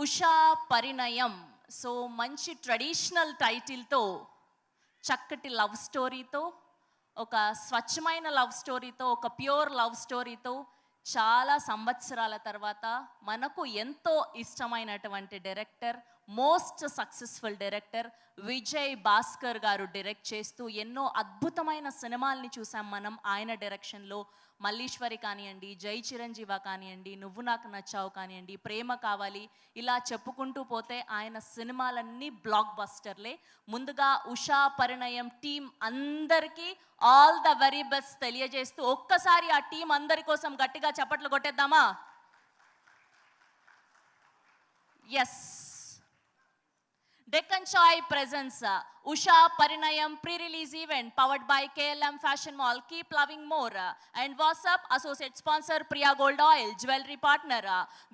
Usha Parinayam. So మంచి traditional టైటిల్తో, చక్కటి లవ్ స్టోరీతో, ఒక స్వచ్ఛమైన లవ్ స్టోరీతో, ఒక ప్యూర్ లవ్ స్టోరీతో చాలా సంవత్సరాల తర్వాత మనకు ఎంతో ఇష్టమైనటువంటి director, most successful director Vijay Bhaskar గారు డైరెక్ట్ చేస్తూ ఎన్నో అద్భుతమైన సినిమాల్ని చూసాం మనం ఆయన డైరెక్షన్లో. మల్లీశ్వరి కానివ్వండి, జై చిరంజీవ కానివ్వండి, నువ్వు నాకు నచ్చావు కానివ్వండి, ప్రేమ కావాలి, ఇలా చెప్పుకుంటూ పోతే ఆయన సినిమాలన్నీ బ్లాక్ బస్టర్లే. ముందుగా ఉషా పరిణయం టీం అందరికీ ఆల్ ద వెరీ బెస్ట్ తెలియజేస్తూ ఒక్కసారి ఆ టీం అందరి కోసం గట్టిగా చప్పట్లు కొట్టేద్దామా? Yes. Deccan Chai presents Usha Parinayam pre-release event powered by KLM Fashion Mall. Keep loving more. And WhatsApp associate sponsor Priya Gold Oil, jewelry partner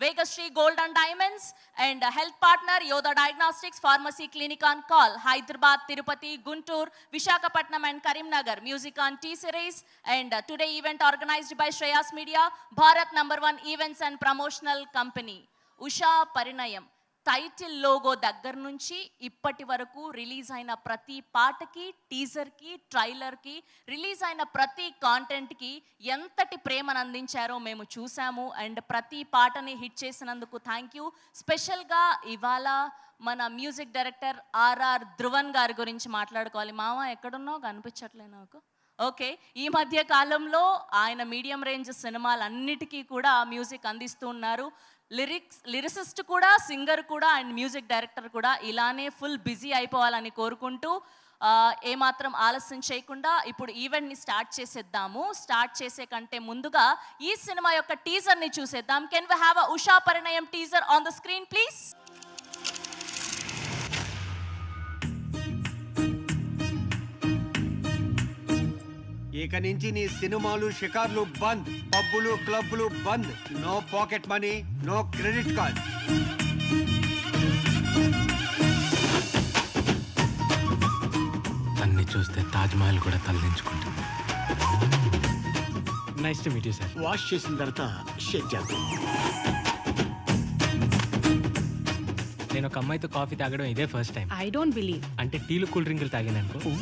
Vegas Street Gold and Diamonds, and health partner Yoda Diagnostics, Pharmacy Clinic on Call, Hyderabad, Tirupati, Guntur, Visakhapatnam and Karimnagar. Music on T-Series. And today event organized by Shreyas Media, Bharat #1 events and promotional company. Usha Parinayam title logo దగ్గర నుంచి ఇప్పటి వరకు release అయిన ప్రతి పాటకి, టీజర్కి, ట్రైలర్కి, release అయిన ప్రతి కాంటెంట్కి ఎంతటి ప్రేమను అందించారో మేము చూసాము. అండ్ ప్రతి పాటని హిట్ చేసినందుకు థ్యాంక్ యూ. స్పెషల్గా ఇవాళ మన మ్యూజిక్ డైరెక్టర్ ఆర్ఆర్ ధ్రువన్ గారి గురించి మాట్లాడుకోవాలి. మామ ఎక్కడున్నావు, కనిపించట్లే నాకు. ఓకే, ఈ మధ్య కాలంలో ఆయన మీడియం రేంజ్ సినిమాలన్నిటికీ కూడా మ్యూజిక్ అందిస్తూ ఉన్నారు. లిరిసిస్ట్ కూడా, సింగర్ కూడా, అండ్ మ్యూజిక్ డైరెక్టర్ కూడా. ఇలానే ఫుల్ బిజీ అయిపోవాలని కోరుకుంటూ ఏమాత్రం ఆలస్యం చేయకుండా ఇప్పుడు ఈవెంట్ని స్టార్ట్ చేసేద్దాము. స్టార్ట్ చేసే కంటే ముందుగా ఈ సినిమా యొక్క టీజర్ని చూసేద్దాం. Can we have a Usha Parinayam teaser on the screen please? ఇక నుంచి నీ సినిమాలు, షికార్లు బంద్, పబ్బులు, క్లబ్లు బంద్. No pocket money, no credit card. అన్ని చూస్తే తాజ్ మహల్ కూడా తలదించుకుంటుంది. Nice to meet you sir. Wash చేసిన తర్వాత షేక్ చేద్దాం. నేను ఒక అమ్మాయితో కాఫీ తాగడం ఇదే first time. I don't believe. అంటే టీలు, కూల్ డ్రింకులు తాగాననుకో.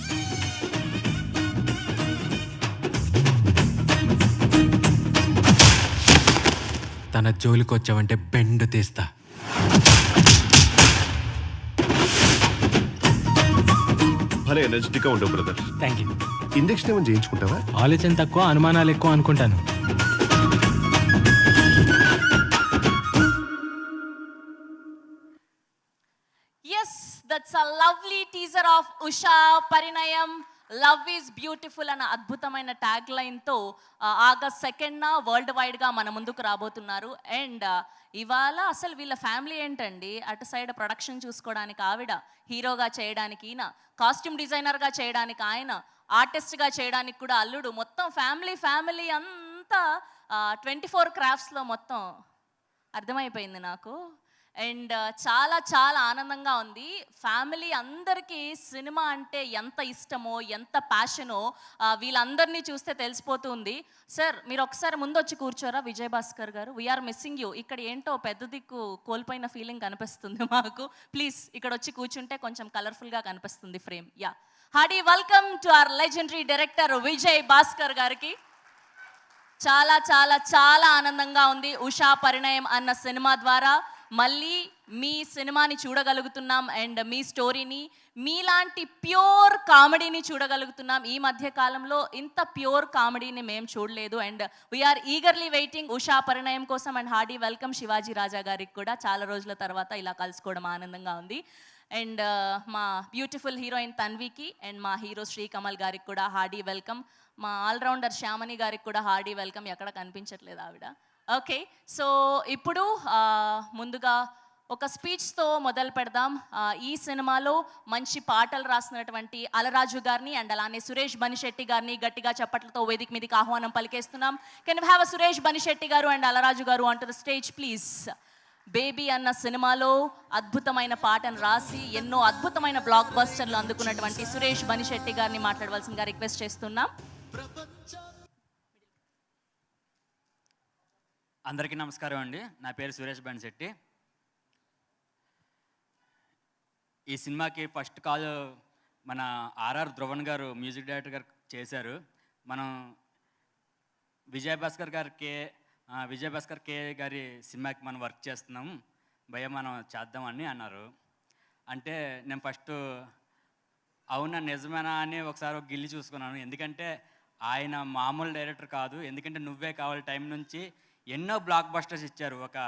తన జోలికి వచ్చావంటే బెండ్ తీస్తా. భలే ఎనర్జెటిక్గా ఉండవు బ్రదర్. Thank you. ఇంజెక్షన్ ఏమైనా చేయించుకుంటావా? ఆలోచన తక్కువ, అనుమానాలు ఎక్కువ అనుకుంటాను. Yes, that's a lovely teaser of Usha Parinayam. Love is beautiful అన్న అద్భుతమైన ట్యాగ్ లైన్తో ఆగస్ట్ 2న వరల్డ్ వైడ్గా మన ముందుకు రాబోతున్నారు. అండ్ ఇవాళ అసలు వీళ్ళ ఫ్యామిలీ ఏంటండి, అటు సైడ్ ప్రొడక్షన్ చూసుకోవడానికి ఆవిడ, హీరోగా చేయడానికి ఈయన, కాస్ట్యూమ్ డిజైనర్గా చేయడానికి ఆయన, ఆర్టిస్ట్గా చేయడానికి కూడా అల్లుడు, మొత్తం ఫ్యామిలీ అంతా 24 క్రాఫ్ట్స్లో మొత్తం అర్థమైపోయింది నాకు. అండ్ చాలా చాలా ఆనందంగా ఉంది. ఫ్యామిలీ అందరికీ సినిమా అంటే ఎంత ఇష్టమో, ఎంత ప్యాషనో వీళ్ళందరినీ చూస్తే తెలిసిపోతుంది. సార్, మీరు ఒకసారి ముందు వచ్చి కూర్చోరా విజయ్ భాస్కర్ గారు? We are missing you. ఇక్కడ ఏంటో పెద్ద దిక్కు కోల్పోయిన ఫీలింగ్ కనిపిస్తుంది మాకు. ప్లీజ్ ఇక్కడ వచ్చి కూర్చుంటే కొంచెం కలర్ఫుల్గా కనిపిస్తుంది frame. Yeah, Hardy welcome to hour legendary director Vijay Bhaskar గారికి. చాలా చాలా చాలా ఆనందంగా ఉంది. ఉషా పరిణయం అన్న సినిమా ద్వారా మళ్ళీ మీ సినిమాని చూడగలుగుతున్నాం. అండ్ మీ స్టోరీని, మీలాంటి ప్యూర్ కామెడీని చూడగలుగుతున్నాం. ఈ మధ్య కాలంలో ఇంత ప్యూర్ కామెడీని మేము చూడలేదు. And we're eagerly waiting Usha Parinayam కోసం. And hearty welcome Shivaji Raja గారికి కూడా. చాలా రోజుల తర్వాత ఇలా కలుసుకోవడం ఆనందంగా ఉంది. అండ్ మా బ్యూటిఫుల్ హీరోయిన్ తన్వికి అండ్ మా హీరో శ్రీకమల్ గారికి కూడా హార్డీ వెల్కమ్. మా ఆల్రౌండర్ శ్యామని గారికి కూడా హార్డీ వెల్కమ్. ఎక్కడ కనిపించట్లేదు ఆవిడ. ఓకే, సో ఇప్పుడు ముందుగా ఒక స్పీచ్తో మొదలు పెడదాం. ఈ సినిమాలో మంచి పాటలు రాసినటువంటి అలరాజు గారిని అండ్ అలానే సురేష్ బనిశెట్టి గారిని గట్టిగా చప్పట్లతో వేదిక మీదకి ఆహ్వానం పలికేస్తున్నాం. Can we have Suresh Banisetti garu and Alaraju garu on to the stage please. Baby అన్న సినిమాలో అద్భుతమైన పాటను రాసి ఎన్నో అద్భుతమైన బ్లాక్ బస్టర్లు అందుకున్నటువంటి సురేష్ బనిశెట్టి గారిని మాట్లాడవలసిందిగా రిక్వెస్ట్ చేస్తున్నాం. అందరికీ నమస్కారం అండి. నా పేరు సురేష్ బనిశెట్టి. ఈ సినిమాకి ఫస్ట్ కాల్ మన ఆర్ఆర్ ధ్రువన్ గారు మ్యూజిక్ డైరెక్టర్ గారు చేశారు. మనం విజయభాస్కర్ కే గారి సినిమాకి మనం వర్క్ చేస్తున్నాం భయ్య, మనం చేద్దామని అన్నారు. అంటే నేను ఫస్ట్ అవునా నిజమేనా అని ఒకసారి ఒక గిల్లి చూసుకున్నాను. ఎందుకంటే ఆయన మామూలు డైరెక్టర్ కాదు. ఎందుకంటే నువ్వే కావాలి టైం నుంచి ఎన్నో బ్లాక్ బస్టర్స్ ఇచ్చారు. ఒక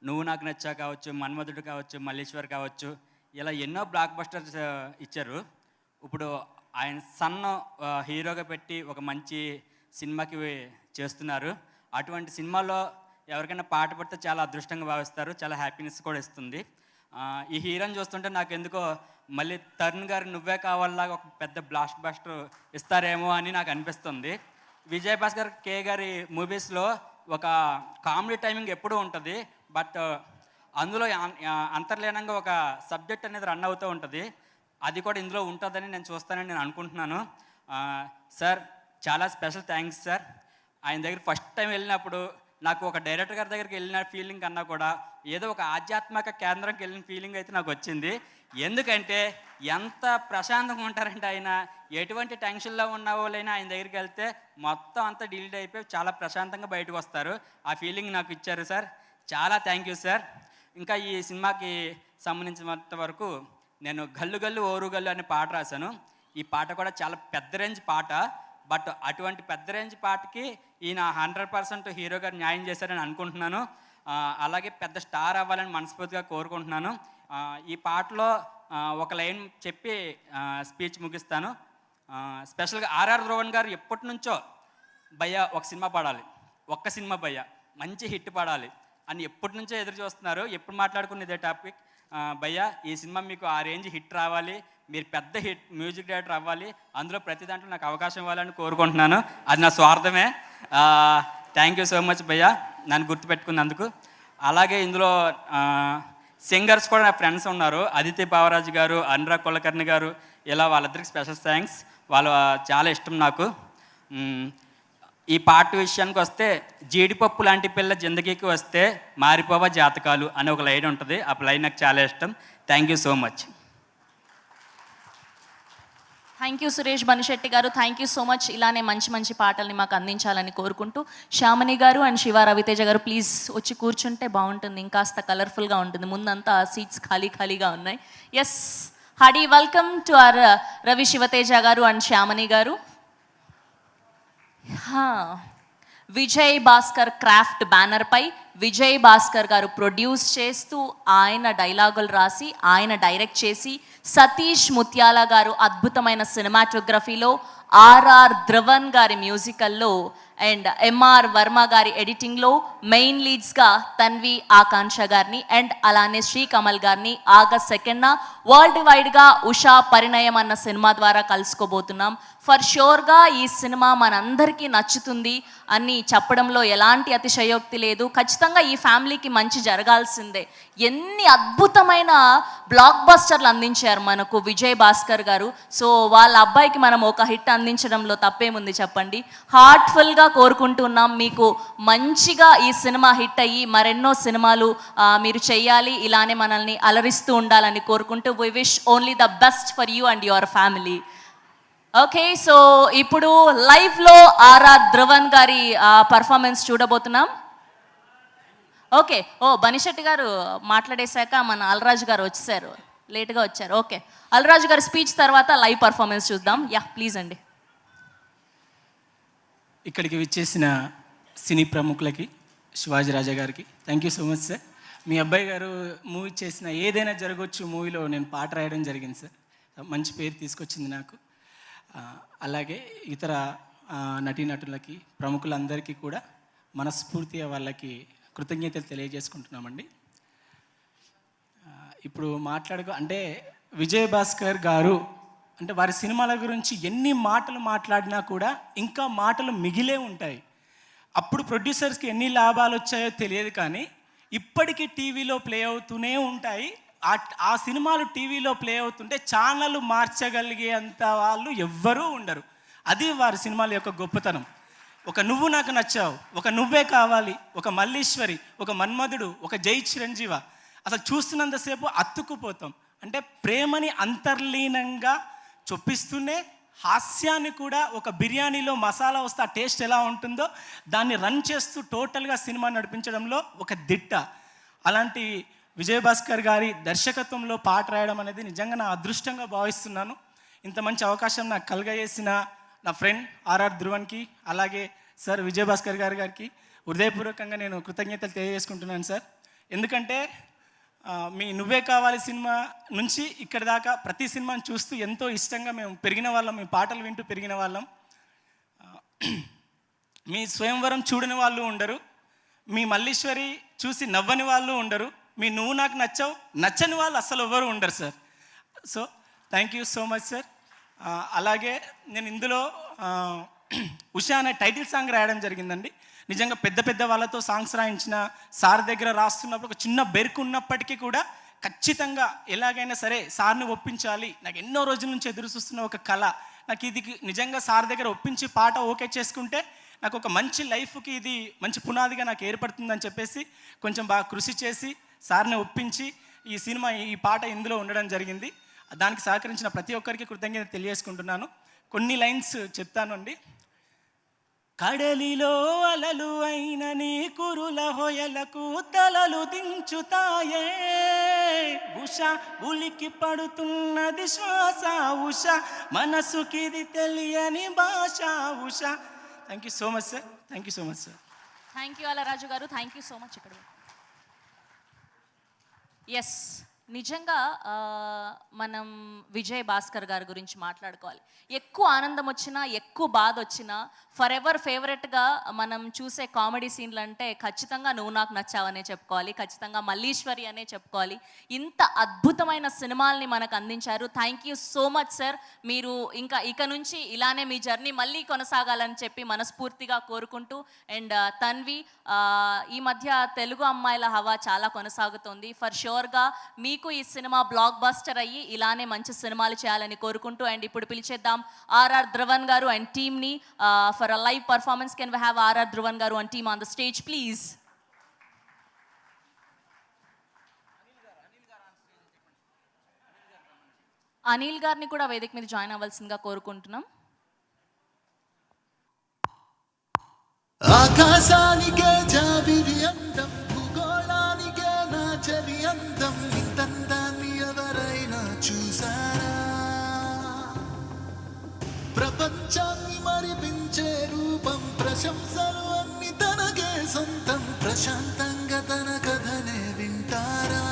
నువ్వు నాకు నచ్చా కావచ్చు, మన్మధుడు కావచ్చు, మల్లీశ్వర్ కావచ్చు, ఇలా ఎన్నో బ్లాక్ బస్టర్స్ ఇచ్చారు. ఇప్పుడు ఆయన సన్ను హీరోగా పెట్టి ఒక మంచి సినిమాకి చేస్తున్నారు. అటువంటి సినిమాలో ఎవరికైనా పాట పడితే చాలా అదృష్టంగా భావిస్తారు, చాలా హ్యాపీనెస్ కూడా ఇస్తుంది. ఈ హీరోని చూస్తుంటే నాకు ఎందుకో మళ్ళీ తరుణ్ గారు నువ్వే కావాలాగా ఒక పెద్ద బ్లాస్ట్ బస్టర్ ఇస్తారేమో అని నాకు అనిపిస్తుంది. విజయభాస్కర్ కే గారి మూవీస్లో ఒక కామెడీ టైమింగ్ ఎప్పుడూ ఉంటుంది, బట్ అందులో అంతర్లీనంగా ఒక సబ్జెక్ట్ అనేది రన్ అవుతూ ఉంటుంది. అది కూడా ఇందులో ఉంటుందని నేను చూస్తానని నేను అనుకుంటున్నాను. సార్ చాలా స్పెషల్ థ్యాంక్స్ సార్. ఆయన దగ్గర ఫస్ట్ టైం వెళ్ళినప్పుడు నాకు ఒక డైరెక్టర్ గారి దగ్గరికి వెళ్ళిన ఫీలింగ్ కన్నా కూడా ఏదో ఒక ఆధ్యాత్మిక కేంద్రంకి వెళ్ళిన ఫీలింగ్ అయితే నాకు వచ్చింది. ఎందుకంటే ఎంత ప్రశాంతంగా ఉంటారంటే ఆయన ఎటువంటి టెన్షన్లో ఉన్న వాళ్ళైనా ఆయన దగ్గరికి వెళ్తే మొత్తం అంతా డిలీట్ అయిపోయి చాలా ప్రశాంతంగా బయటకు వస్తారు. ఆ ఫీలింగ్ నాకు ఇచ్చారు సార్, చాలా థ్యాంక్ యూ సార్. ఇంకా ఈ సినిమాకి సంబంధించినంత వరకు నేను గల్లు గల్లు ఓరు గల్లు అనే పాట రాశాను. ఈ పాట కూడా చాలా పెద్ద రేంజ్ పాట, బట్ అటువంటి పెద్ద రేంజ్ పాటకి ఈయన 100% హీరో గారు న్యాయం చేశారని అనుకుంటున్నాను. అలాగే పెద్ద స్టార్ అవ్వాలని మనస్ఫూర్తిగా కోరుకుంటున్నాను. ఈ పాటలో ఒక లైన్ చెప్పి స్పీచ్ ముగిస్తాను. స్పెషల్గా ఆర్ఆర్ ధ్రువన్ గారు ఎప్పటి నుంచో భయ్య ఒక సినిమా పాడాలి, ఒక్క సినిమా భయ్య మంచి హిట్ పాడాలి అని ఎప్పటి నుంచో ఎదురు చూస్తున్నారు. ఎప్పుడు మాట్లాడుకునేదే టాపిక్, భయ్య ఈ సినిమా మీకు ఆ రేంజ్ హిట్ రావాలి, మీరు పెద్ద హిట్ మ్యూజిక్ డైరెక్టర్ అవ్వాలి, అందులో ప్రతి దాంట్లో నాకు అవకాశం ఇవ్వాలని కోరుకుంటున్నాను. అది నా స్వార్థమే. థ్యాంక్ యూ సో మచ్ భయ్య నన్ను గుర్తుపెట్టుకున్నందుకు. అలాగే ఇందులో సింగర్స్ కూడా నా ఫ్రెండ్స్ ఉన్నారు, అదితి బావరాజు గారు, అనురాగ్ కులకర్ణి గారు, ఇలా వాళ్ళిద్దరికి స్పెషల్ థ్యాంక్స్. వాళ్ళు చాలా ఇష్టం నాకు. ఈ పాట విషయానికి వస్తే, జీడిపప్పు లాంటి పిల్ల జిందగీకి వస్తే మారిపోవా జాతకాలు అనే ఒక లైన్ ఉంటుంది. ఆ లైన్ నాకు చాలా ఇష్టం. Thank you so much. Thank you Suresh Banisetti గారు, థ్యాంక్ యూ సో మచ్. ఇలానే మంచి మంచి పాటల్ని మాకు అందించాలని కోరుకుంటూ శ్యామని గారు అండ్ శివ రవితేజ గారు ప్లీజ్ వచ్చి కూర్చుంటే బాగుంటుంది, ఇంకాస్త కలర్ఫుల్గా ఉంటుంది. ముందంతా సీట్స్ ఖాళీగా ఉన్నాయి. Yes, hearty welcome to our Ravi Shivateja గారు అండ్ శ్యామని గారు. విజయ్ భాస్కర్ క్రాఫ్ట్ బ్యానర్పై విజయ్ భాస్కర్ గారు ప్రొడ్యూస్ చేస్తూ, ఆయన డైలాగులు రాసి, ఆయన డైరెక్ట్ చేసి, సతీష్ ముత్యాల గారు అద్భుతమైన సినిమాటోగ్రఫీలో, ఆర్ఆర్ ధ్రువన్ గారి మ్యూజికల్లో అండ్ ఎంఆర్ వర్మ గారి ఎడిటింగ్లో మెయిన్ లీడ్స్గా తన్వి ఆకాంక్ష గారిని అండ్ అలానే శ్రీ కమల్ గారిని ఆగస్ట్ 2న వరల్డ్ వైడ్గా ఉషా పరిణయం అన్న సినిమా ద్వారా కలుసుకోబోతున్నాం. ఫర్ షూర్గా ఈ సినిమా మనందరికీ నచ్చుతుంది అని చెప్పడంలో ఎలాంటి అతిశయోక్తి లేదు. ఖచ్చితంగా ఈ ఫ్యామిలీకి మంచి జరగాల్సిందే. ఎన్ని అద్భుతమైన బ్లాక్ బస్టర్లు అందించారు మనకు విజయ్ భాస్కర్ గారు. సో వాళ్ళ అబ్బాయికి మనం ఒక హిట్ అందించడంలో తప్పేముంది చెప్పండి. హార్ట్ఫుల్గా కోరుకుంటున్నాం మీకు మంచిగా ఈ సినిమా హిట్ అయ్యి మరెన్నో సినిమాలు మీరు చెయ్యాలి, ఇలానే మనల్ని అలరిస్తూ ఉండాలని కోరుకుంటూ we wish only the best for you and your family. Okay, so ఇప్పుడు లైవ్లో ఆర్ఆర్ ధ్రువన్ గారి పర్ఫార్మెన్స్ చూడబోతున్నాం. ఓకే, బనిశెట్టి గారు మాట్లాడేశాక మన అల్రాజు గారు వచ్చేసారు, లేట్గా వచ్చారు. ఓకే, అల్రాజు గారి స్పీచ్ తర్వాత లైవ్ పర్ఫార్మెన్స్ చూద్దాం. యా ప్లీజ్ అండి. ఇక్కడికి విచ్చేసిన సినీ ప్రముఖులకి, శివాజీ రాజా గారికి thank you so much sir. మీ అబ్బాయి గారు మూవీ చేసిన ఏదైనా జరగవచ్చు మూవీలో నేను పాట రాయడం జరిగింది సార్, మంచి పేరు తీసుకొచ్చింది నాకు. అలాగే ఇతర నటీనటులకి, ప్రముఖులందరికీ కూడా మనస్ఫూర్తిగా వాళ్ళకి కృతజ్ఞతలు తెలియజేసుకుంటున్నామండి. ఇప్పుడు అంటే విజయ్ భాస్కర్ గారు అంటే వారి సినిమాల గురించి ఎన్ని మాటలు మాట్లాడినా కూడా ఇంకా మాటలు మిగిలే ఉంటాయి. అప్పుడు ప్రొడ్యూసర్స్కి ఎన్ని లాభాలు వచ్చాయో తెలియదు, కానీ ఇప్పటికీ టీవీలో ప్లే అవుతూనే ఉంటాయి. ఆ సినిమాలు టీవీలో ప్లే అవుతుంటే ఛానల్ మార్చగలిగేంత వాళ్ళు ఎవ్వరూ ఉండరు. అది వారి సినిమాల యొక్క గొప్పతనం. ఒక నువ్వు నాకు నచ్చావు, ఒక నువ్వే కావాలి, ఒక మల్లీశ్వరి, ఒక మన్మధుడు, ఒక జై చిరంజీవ, అసలు చూస్తున్నంతసేపు అతుక్కుపోతాం. అంటే ప్రేమని అంతర్లీనంగా చొప్పిస్తూనే హాస్యాన్ని కూడా, ఒక బిర్యానీలో మసాలా వస్తే ఆ టేస్ట్ ఎలా ఉంటుందో దాన్ని రన్ చేస్తూ టోటల్గా సినిమా నడిపించడంలో ఒక దిట్ట. అలాంటి విజయభాస్కర్ గారి దర్శకత్వంలో పాట రాయడం అనేది నిజంగా నా అదృష్టంగా భావిస్తున్నాను. ఇంత మంచి అవకాశం నాకు కలుగజేసిన నా ఫ్రెండ్ ఆర్ఆర్ ధ్రువన్కి, అలాగే సార్ విజయభాస్కర్ గారికి హృదయపూర్వకంగా నేను కృతజ్ఞతలు తెలియజేసుకుంటున్నాను సార్. ఎందుకంటే మీ నువ్వే కావాలి సినిమా నుంచి ఇక్కడ దాకా ప్రతి సినిమాని చూస్తూ ఎంతో ఇష్టంగా మేము పెరిగిన వాళ్ళం, మీ పాటలు వింటూ పెరిగిన వాళ్ళం. మీ స్వయంవరం చూడని వాళ్ళు ఉండరు, మీ మల్లీశ్వరి చూసి నవ్వని వాళ్ళు ఉండరు, మీ నువ్వు నాకు నచ్చవు నచ్చని వాళ్ళు అస్సలు ఎవరు ఉండరు sir. So thank you so much sir. అలాగే నేను ఇందులో ఉషా అనే టైటిల్ సాంగ్ రాయడం జరిగిందండి. నిజంగా పెద్ద పెద్ద వాళ్ళతో సాంగ్స్ రాయించిన సార్ దగ్గర రాస్తున్నప్పుడు ఒక చిన్న బెరుకు ఉన్నప్పటికీ కూడా ఖచ్చితంగా ఎలాగైనా సరే సార్ని ఒప్పించాలి, నాకు ఎన్నో రోజుల నుంచి ఎదురు చూస్తున్న ఒక కళ, నాకు ఇది నిజంగా సార్ దగ్గర ఒప్పించి పాట ఓకే చేసుకుంటే నాకు ఒక మంచి లైఫ్కి ఇది మంచి పునాదిగా నాకు ఏర్పడుతుందని చెప్పేసి కొంచెం బాగా కృషి చేసి సార్ని ఒప్పించి ఈ పాట ఇందులో ఉండడం జరిగింది. దానికి సహకరించిన ప్రతి ఒక్కరికి కృతజ్ఞత తెలియజేసుకుంటున్నాను. కొన్ని లైన్స్ చెప్తాను అండి. కడలిలో అలలు అయిన నీ కురుల హొయలకు తలలు దించుతాయే ఉష, ఉలికి పడుతున్నది శ్వాస ఉష, మనసుకిది తెలియని భాష Usha. Thank you so much sir. Thank you so much sir. Thank you Alaraju గారు, థ్యాంక్ యూ సో మచ్. ఇక్కడ ఎస్, నిజంగా మనం విజయ్ భాస్కర్ గారి గురించి మాట్లాడుకోవాలి. ఎక్కువ ఆనందం వచ్చినా, ఎక్కువ బాధ వచ్చినా, ఫర్ ఎవర్ ఫేవరెట్గా మనం చూసే కామెడీ సీన్లు అంటే ఖచ్చితంగా నువ్వు నాకు నచ్చావనే చెప్పుకోవాలి, ఖచ్చితంగా మల్లీశ్వరి అనే చెప్పుకోవాలి. ఇంత అద్భుతమైన సినిమాల్ని మనకు అందించారు. Thank you so much sir. మీరు ఇక నుంచి ఇలానే మీ జర్నీ మళ్ళీ కొనసాగాలని చెప్పి మనస్ఫూర్తిగా కోరుకుంటూ, అండ్ తన్వి, ఈ మధ్య తెలుగు అమ్మాయిల హవా చాలా కొనసాగుతుంది. ఫర్ షూర్గా మీకు ఈ సినిమా బ్లాక్ బస్టర్ అయ్యి ఇలానే మంచి సినిమాలు చేయాలని కోరుకుంటూ, అండ్ ఇప్పుడు పిలిచేద్దాం ఆర్ఆర్ ధ్రువన్ గారు అండ్ టీమ్ని for a live performance. Can we have R R Dhruvan గారు and team on the stage please? Anil గారిని కూడా వేదిక మీద జాయిన్ అవ్వాల్సిందిగా కోరుకుంటున్నాం. ఆకాశానికే జాబిలి అందం, భూగోళానికే నా చలి అందం, ఇంతందాన్ని ఎవరైనా చూసారా? ప్రపంచాన్ని మరిపించే రూపం, ప్రశంసలు అన్ని తనకే సొంతం, ప్రశాంతంగా తన కథనే వింటారా?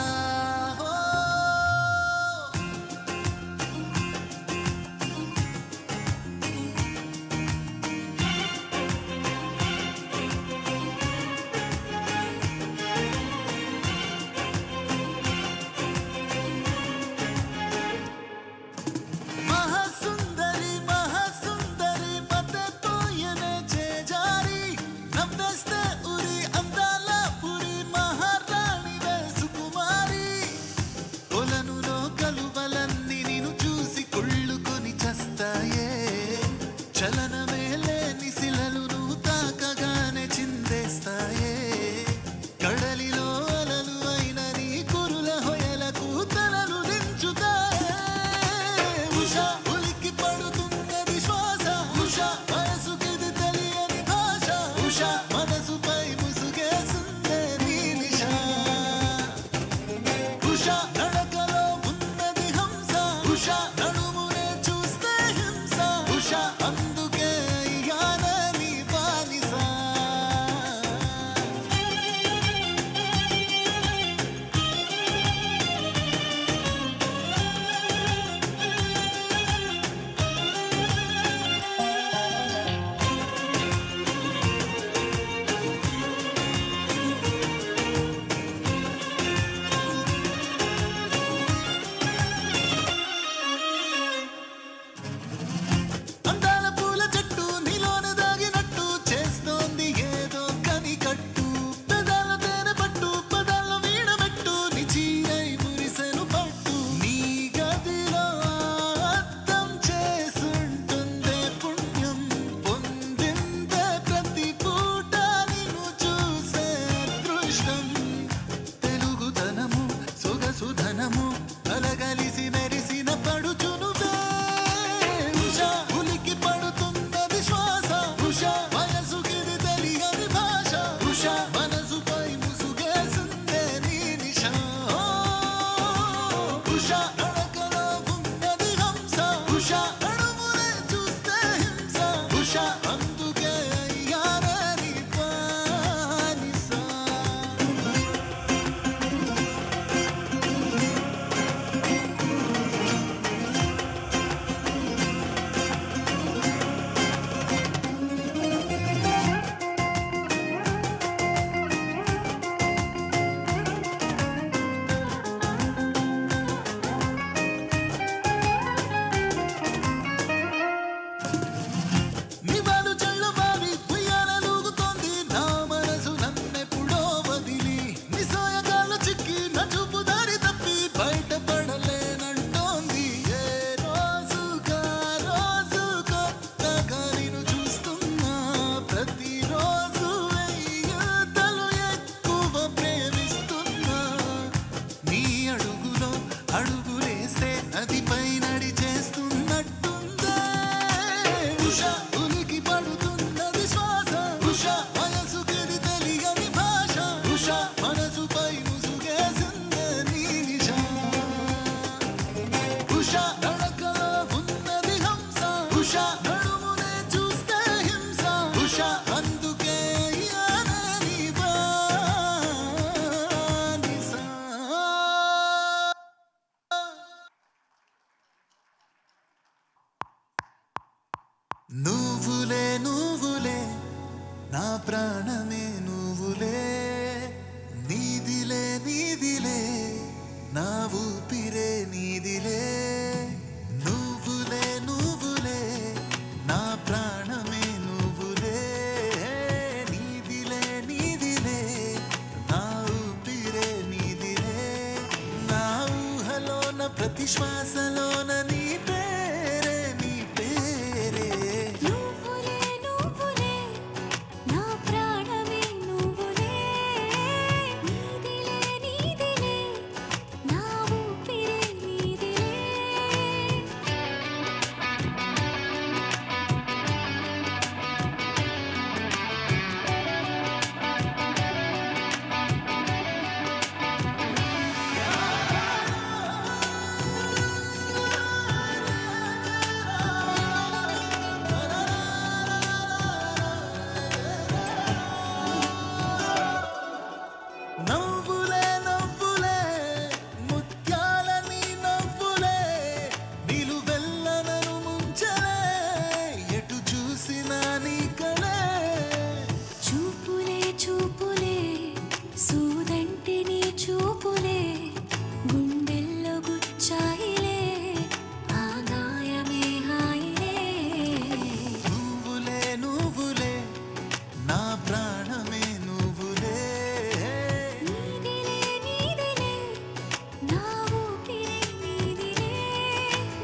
నువ్వులే నువ్వులే నా ప్రాణమే నువ్వులే నీదిలే నీదిలే నా ఊపిరే నీదిలే నువ్వులే నువ్వులే నా ప్రాణమే నువ్వులే నీదిలే నీదిలే నా ఊపిరే నీదిలే నా ఊహలోన ప్రతి శ్వాసలోన నీ పేరే నీ పేరే నువ్వులే నువ్వులే నా ప్రాణమే నువ్వులే నీదిలే నీదిలే నా ఊపిరే నీదిలే నవ్వులే నవ్వులే ముత్యాల నీ నవ్వులే నిలువెల్లనను ముంచలే ఎటు చూసినా నీ కలే చూపులే చూపులే సూదంటి నీ చూపులే గుండెల్లో గుచ్చాయిలే ఆ గాయమే హాయిలే నువ్వులే నువ్వులే నా ప్రాణమే నువ్వులే నీదిలే నీదిలే నా ఊపిరే నీదిలే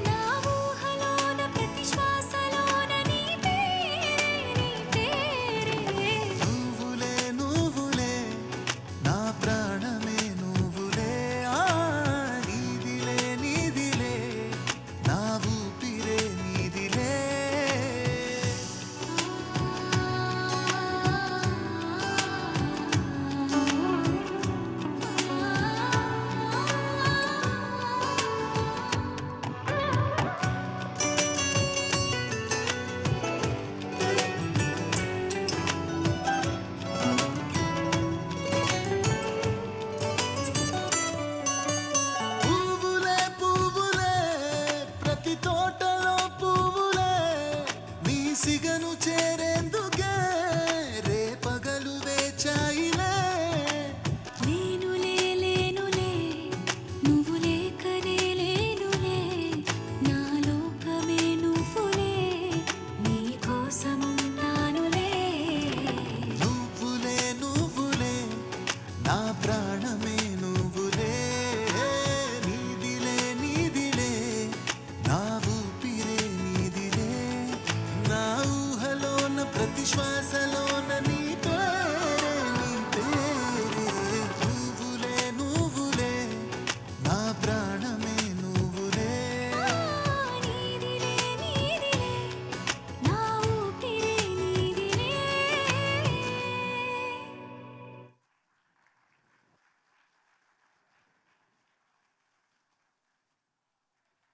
నా ఊహలోన ప్రతి శ్వాసలోన నీ పేరే నువ్వులే నువ్వులే నా ప్రాణమే నువ్వులే నీదిలే నీదిలే నా ఊపిరే నీదిలే పువ్వులే పువ్వులే ప్రతి తోటలో పువ్వులే నీ సిగను చేరేందుకే రేపగలు వేచాయిలే లేనులే లేనులే నువ్వు లేకనే లేనులే నా లోకమే నువ్వులే నీ కోసమున్నానులే నువ్వులే నువ్వులే నా ప్రాణమే నువ్వులే నీదిలే నీదిలే నా ఊపిరే నీదిలే నా ఊహలోన ప్రతి శ్వాసలోన నీ పేరే నీ పేరే నువ్వులే నువ్వులే నా ప్రాణమే నువ్వులే నీదిలే నీదిలే నా ఊపిరే నీదిలే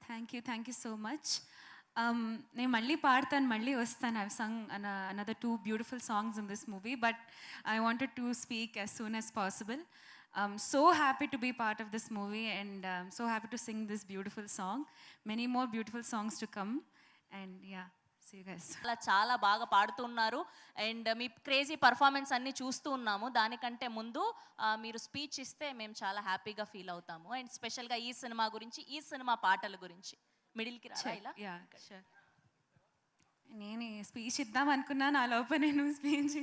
థ్యాంక్ యూ సో మచ్ నేను మళ్ళీ పాడతాను మళ్ళీ వస్తాను I sung another 2 beautiful songs in this movie but I wanted to speak as soon as possible so happy to be part of this movie and so happy to sing this beautiful song many more beautiful songs to come and yeah see you guys అలా చాలా బాగా పాడుతున్నారు and me crazy performance అన్ని చూస్తూ ఉన్నాము దానికంటే ముందు మీరు స్పీచ్ ఇస్తే మేము చాలా హ్యాపీగా ఫీల్ అవుతాము అండ్ స్పెషల్గా ఈ సినిమా గురించి ఈ సినిమా పాటల గురించి మిడిల్కి రా ఇలా యా షూర్ నేను స్పీచ్ ఇద్దాం అనుకున్నాను ఆ లోపల నేను speech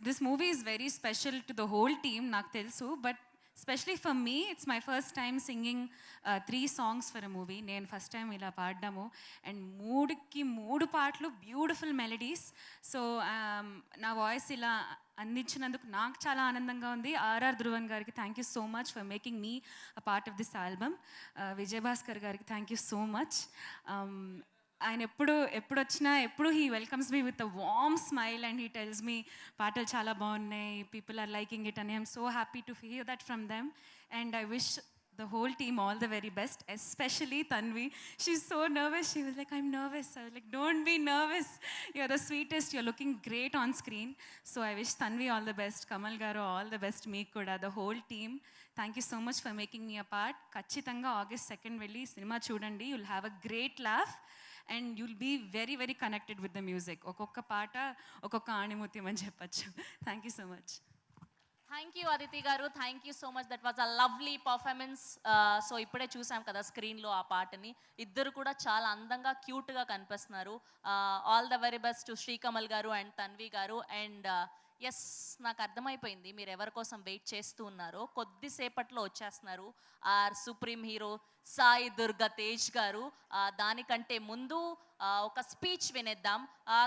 this movie is very special to the whole team నాకు తెలుసు but especially for me it's my first time singing 3 songs for a movie నేను ఫస్ట్ టైం ఇలా పాడడము అండ్ మూడు పాటలు బ్యూటిఫుల్ మెలడీస్ సో నా వాయిస్ ఇలా అందించినందుకు నాకు చాలా ఆనందంగా ఉంది ఆర్ఆర్ ధ్రువన్ గారికి thank you so much for making me a part of this album Vijayabhaskar గారికి థ్యాంక్ యూ సో మచ్ ఆయన ఎప్పుడు వచ్చినా ఎప్పుడు he welcomes me with a warm smile and he tells me పాటలు చాలా బాగున్నాయి పీపుల్ ఆర్ లైకింగ్ ఇట్ అని I'm so happy to hear that from them and I wish the whole team all the very best, especially Tanvi. She's so nervous. She was like, I'm nervous. I was like, don't be nervous. You're the sweetest. You're looking great on screen. So I wish Tanvi all the best. Kamal Garu all the best. Me kuda, the whole team. Thank you so much for making me a part. Kachitanga August 2nd velli cinema chudandi. You'll have a great laugh. And you'll be very very connected with the music. ఒక్కొక్క పాట ఒక్కొక్క ఆణిముత్యం అని చెప్పచ్చు. Thank you so much. Thank you Aditi garu, thank you so much. That was a lovely performance. So ఇప్పుడే చూసాం కదా స్క్రీన్లో ఆ పాటని. ఇద్దరు కూడా చాలా అందంగా క్యూట్గా కనిపిస్తున్నారు. All the very best to Srikamal గారు అండ్ తన్వి గారు. అండ్ ఎస్, నాకు అర్థమైపోయింది మీరు ఎవరి కోసం వెయిట్ చేస్తూ ఉన్నారో. కొద్దిసేపట్లో వచ్చేస్తున్నారు our supreme hero Sai Durga Tej గారు. దానికంటే ముందు ఒక స్పీచ్ వినేద్దాం.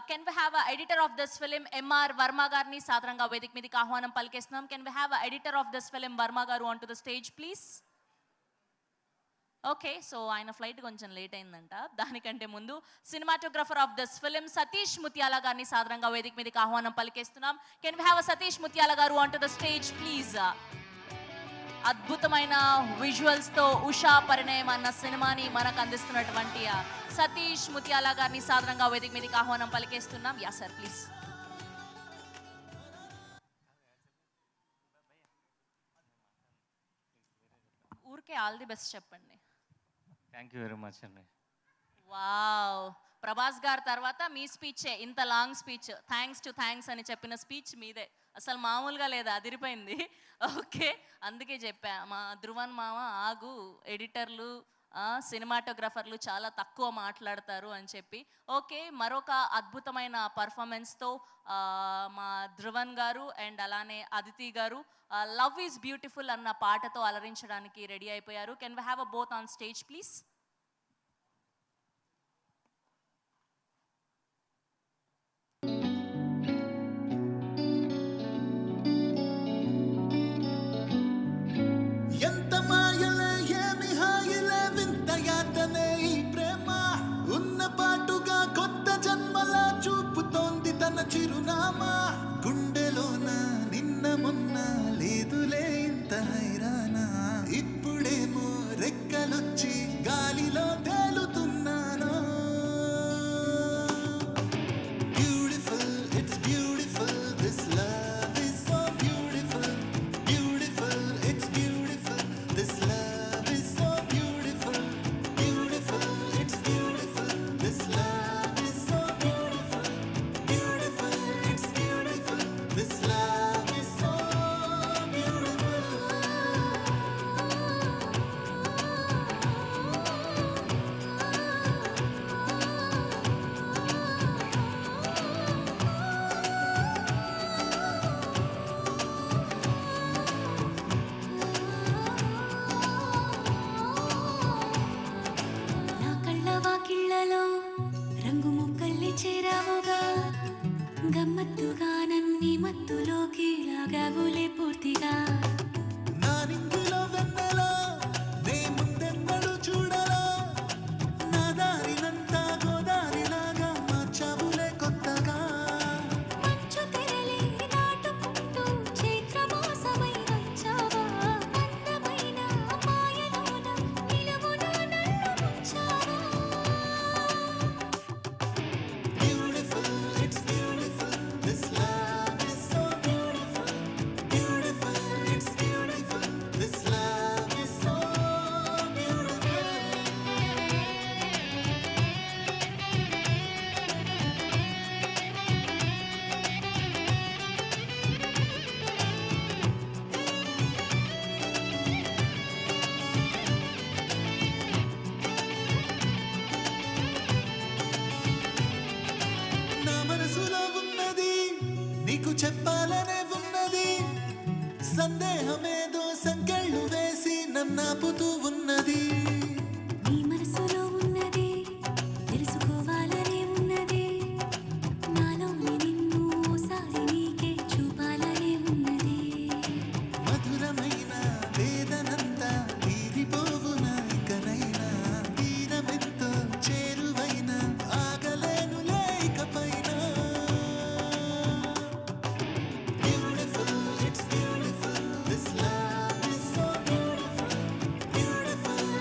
Can we have editor of this film M R Varma గారిని సాధారణంగా వేదిక మీదకి ఆహ్వానం పలికేస్తున్నాం. Can we have editor of this film Varma గారు on to the stage please. Okay, so ఆయన ఫ్లైట్ కొంచెం లేట్ అయిందంట. దానికంటే ముందు cinematographer of this film Satish Muthyala గారిని సాధారణంగా వేదిక మీదకి ఆహ్వానం పలికేస్తున్నాం. కెన్ వి హ్యావ్ సతీష్ ముత్యాల గారు on to the stage please. అద్భుతమైన విజువల్స్తో ఉషా పరిణయం అన్న సినిమాని మనకు అందిస్తున్నటువంటి సతీష్ ముత్యాల గారిని సాధారణంగా వేదిక మీదకి ఆహ్వానం పలికేస్తున్నాం. Yeah sir please. ఊరికే ఆల్ ది బెస్ట్ చెప్పండి. థ్యాంక్ యూ వెరీ మచ్ అండి. వావ్, ప్రభాస్ గారి తర్వాత మీ స్పీచే, ఇంత లాంగ్ స్పీచ్. థ్యాంక్స్ అని చెప్పిన స్పీచ్ మీదే. అసలు మామూలుగా లేదా, అదిరిపోయింది. ఓకే, అందుకే చెప్పా మా ధ్రువన్ మామ ఆగు, ఎడిటర్లు సినిమాటోగ్రఫర్లు చాలా తక్కువ మాట్లాడతారు అని చెప్పి. ఓకే, మరొక అద్భుతమైన పర్ఫార్మెన్స్తో మా ధ్రువన్ గారు అండ్ అలానే అదితి గారు లవ్ ఈజ్ బ్యూటిఫుల్ అన్న పాటతో అలరించడానికి రెడీ అయిపోయారు. Can we have both on stage please. ఎంత మాయలే ఏమి హాయిలే వింత యాతనే ఈ ప్రేమ ఉన్న పాటుగా కొత్త జన్మల చూపుతోంది తన చిరునామా గుండెలోన నిన్న మొన్న లేదులే ఇంత హైరానా ఇప్పుడేమో రెక్కలొచ్చి గాలిలో తేలుతున్నాను beautiful it's beautiful this love is so beautiful beautiful it's beautiful this love is so beautiful beautiful it's beautiful this love is so beautiful beautiful it's beautiful this love is so beautiful నా కళ్ళ వాకిళ్ళలో రంగు ముక్కల్ని చేరావుగా గమ్మత్తుగా నన్ని మత్తులోకి లాగావులే పూర్తిగా నా నింగిలో వెన్నెలా నే ముందెన్నడు చూడలా నా దారినంతా గోదారిలాగా మార్చావులే కొత్తగా మంచు తెరలి నాటుకుంటూ చైత్రమాసమై వచ్చావా అందమైన మాయలోన నిలువున నన్ను ముంచావా beautiful it's beautiful this love is so beautiful beautiful it's beautiful this love is so beautiful నా మనసులో ఉన్నది నీకు చెప్పాలనే ఉన్నది సందేహమేదో సంకెళ్ళు వేసి నన్నాపుతూ ఉన్నది నీ మనసులో ఉన్నది తెలుసుకోవాలనే ఉన్నది నాలోని నిన్ను ఓసారి నీకే చూపాలనే ఉన్నది మధురమైన వేదనంతా తీరిపోవున ఇకనైనా తీరమెంతో చేరువైన ఆగలేనులే ఇకపైన beautiful it's beautiful this love is so beautiful beautiful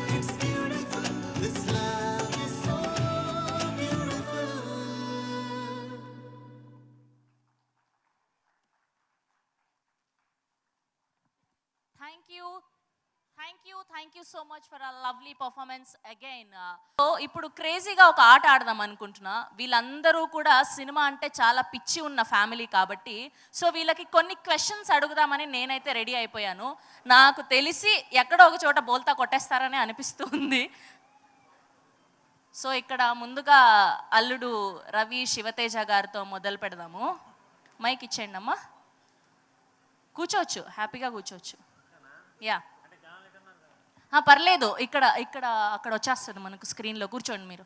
thank you so much for a lovely performance again. So ఇప్పుడు క్రేజీగా ఒక ఆట ఆడదాం అనుకుంటున్నా. వీళ్ళందరూ కూడా సినిమా అంటే చాలా పిచ్చి ఉన్న ఫ్యామిలీ కాబట్టి సో వీళ్ళకి కొన్ని క్వశ్చన్స్ అడుగుదామని నేనైతే రెడీ అయిపోయాను. నాకు తెలిసి ఎక్కడో ఒక చోట బోల్తా కొట్టేస్తారని అనిపిస్తుంది. సో ఇక్కడ ముందుగా అల్లుడు రవి శివతేజ గారితో మొదలు పెడదాము. మైక్ ఇచ్చేయండి అమ్మా. కూర్చోవచ్చు, హ్యాపీగా కూర్చోవచ్చు. యా పర్లేదు, ఇక్కడ ఇక్కడ అక్కడ వచ్చేస్తుంది మనకు స్క్రీన్లో. కూర్చోండి మీరు.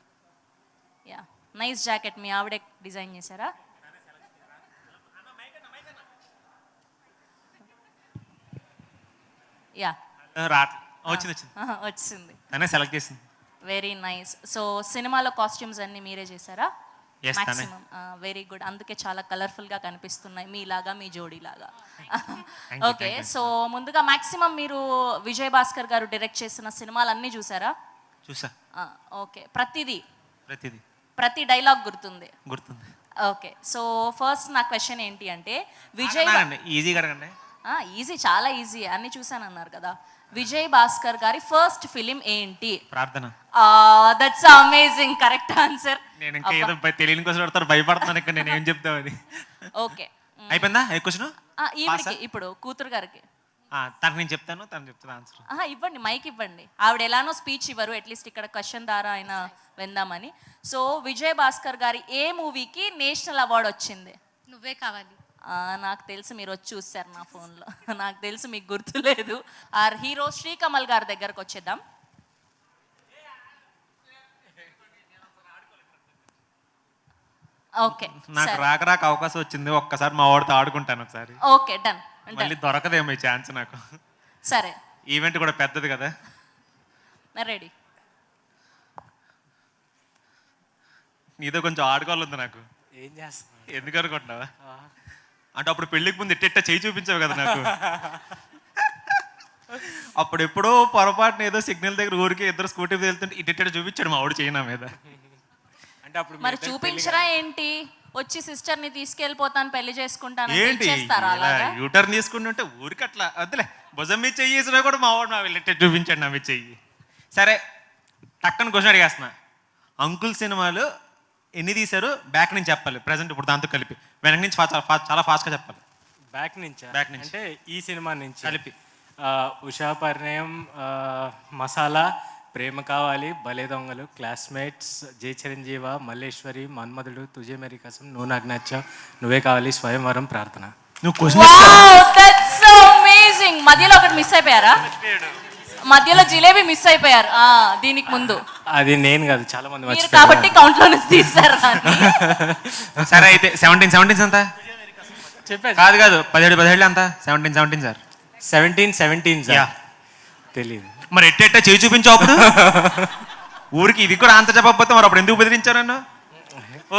యా నైస్ జాకెట్ మీ ఆవిడే డిజైన్ చేశారా? యా వచ్చింది. సెలెక్ట్ చేసింది. Very nice. సో సినిమాలో కాస్ట్యూమ్స్ అన్ని మీరే చేశారా? Maximum very good. అందుకే చాలా కలర్ఫుల్గా కనిపిస్తున్నాయి మీలాగా, మీ జోడీలాగా. ఓకే, సో ముందుగా మాక్సిమం మీరు విజయ్ భాస్కర్ గారు డైరెక్ట్ చేసిన సినిమాలన్నీ చూసారా? చూసా. ఓకే, ప్రతి డైలాగ్ గుర్తుంది? ఓకే, సో ఫస్ట్ నా క్వశ్చన్ ఏంటి అంటే ఈజీ, చాలా ఈజీ, అన్ని చూసాను అన్నారు కదా. విజయ్ భాస్కర్ గారి ఫస్ట్ ఫిలిం ఏంటి? ప్రార్థన. That's amazing, correct answer. నేను ఇంకా ఏదో తెలియని కోసం అడతారు, భయపడుతున్నాను ఇక్కడ నేను ఏం చెప్తామని. ఓకే, అయిపోయిందా క్వశ్చన్? ఈవిడికి ఇప్పుడు కూతురు గారికి తనకు నేను చెప్తాను, తను చెప్తాను ఆన్సర్. ఇవ్వండి, మైక్ ఇవ్వండి. ఆవిడ ఎలానో స్పీచ్ ఇవ్వరు, అట్లీస్ట్ ఇక్కడ క్వశ్చన్ ద్వారా అయినా విందామని. సో విజయ్ భాస్కర్ గారి ఏ మూవీకి నేషనల్ అవార్డు వచ్చింది? నువ్వే కావాలి. నాకు తెలుసు, మీరు వచ్చి చూస్తారు నా ఫోన్లో. నాకు తెలుసు మీకు గుర్తులేదు. ఆర్ హీరో శ్రీకమల్ గారి దగ్గరకు వచ్చేద్దాం. ఓకే, నాకు రాక అవకాశం వచ్చింది, ఒక్కసారి మా వాడితో ఆడుకుంటాను ఒకసారి. Okay, done. మళ్ళీ దొరకదేమో ఈ ఛాన్స్ నాకు. సరే, ఈవెంట్ కూడా పెద్దది కదా. రెడీ. నీతో కొంచెం ఆడుకోవాలి నాకు. ఏం చేస్తా? ఎందుకు అనుకుంటున్నావా? అంటే అప్పుడు పెళ్ళికి ముందు ఇట్ట చేయి చూపించావు కదా నాకు. అప్పుడు ఎప్పుడో పొరపాటున ఏదో సిగ్నల్ దగ్గర ఊరికి ఇద్దరు స్కూటీ మీద వెళ్తుంటే ఇట్ట చూపించాడు మా ఆవిడ చేయనా మీద. అంటే అప్పుడు మరి చూపించరా ఏంటి? వచ్చి సిస్టర్ ని తీసుకెళ్ళిపోతాను, పెళ్లి చేసుకుంటాను ఏంటి యూటర్న్ తీసుకుంటుంటే ఊరికి అట్లా వద్దులే, భుజం మీద చెయ్యేసినా కూడా మా వాడు మా వెళ్ళేట్టు చూపించాడు నా మీద చెయ్యి. సరే, టక్కన క్వశ్చన్ అడిగేస్తున్నా. అంకుల్ సినిమాలు ఎన్ని తీశారు? బ్యాక్ నుంచి చెప్పాలి, ప్రజెంట్ ఇప్పుడు దాంతో కలిపి. వెనక నుంచి చాలా ఫాస్ట్గా చెప్పాలి. బ్యాక్ నుంచి అంటే ఈ సినిమా నుంచి కలిపి. ఉషా పరిణయం, మసాలా, ప్రేమ కావాలి, భలే దొంగలు, క్లాస్మేట్స్, జై చిరంజీవ, మల్లేశ్వరి, మన్మధుడు, తుజే మేరీ కసం, నువ్వు నాకు నచ్చావు, నువ్వే కావాలి, స్వయంవరం, ప్రార్థన. నువ్వు క్వశ్చన్ మధ్యలో ఒకటి మిస్ అయిపోయారా? మధ్యలో జిలేబీ మిస్ అయిపోయారు దీనికి ముందు. అది నేను కాదు, చాలా మంది మీరు కాబట్టి కౌంట్ లో నుంచి తీస్తారు. సరే అయితే 17 అంతా చెప్పాను. కాదు 17 అంతా 17 సార్. 17 సార్. తెలీదు మరి ఎట్ట చేయి చూపించావు అప్పుడు? ఊరికి ఇది కూడా ఆన్సర్ చెప్పకపోతే మరి అప్పుడు ఎందుకు బెదిరించారు నన్ను?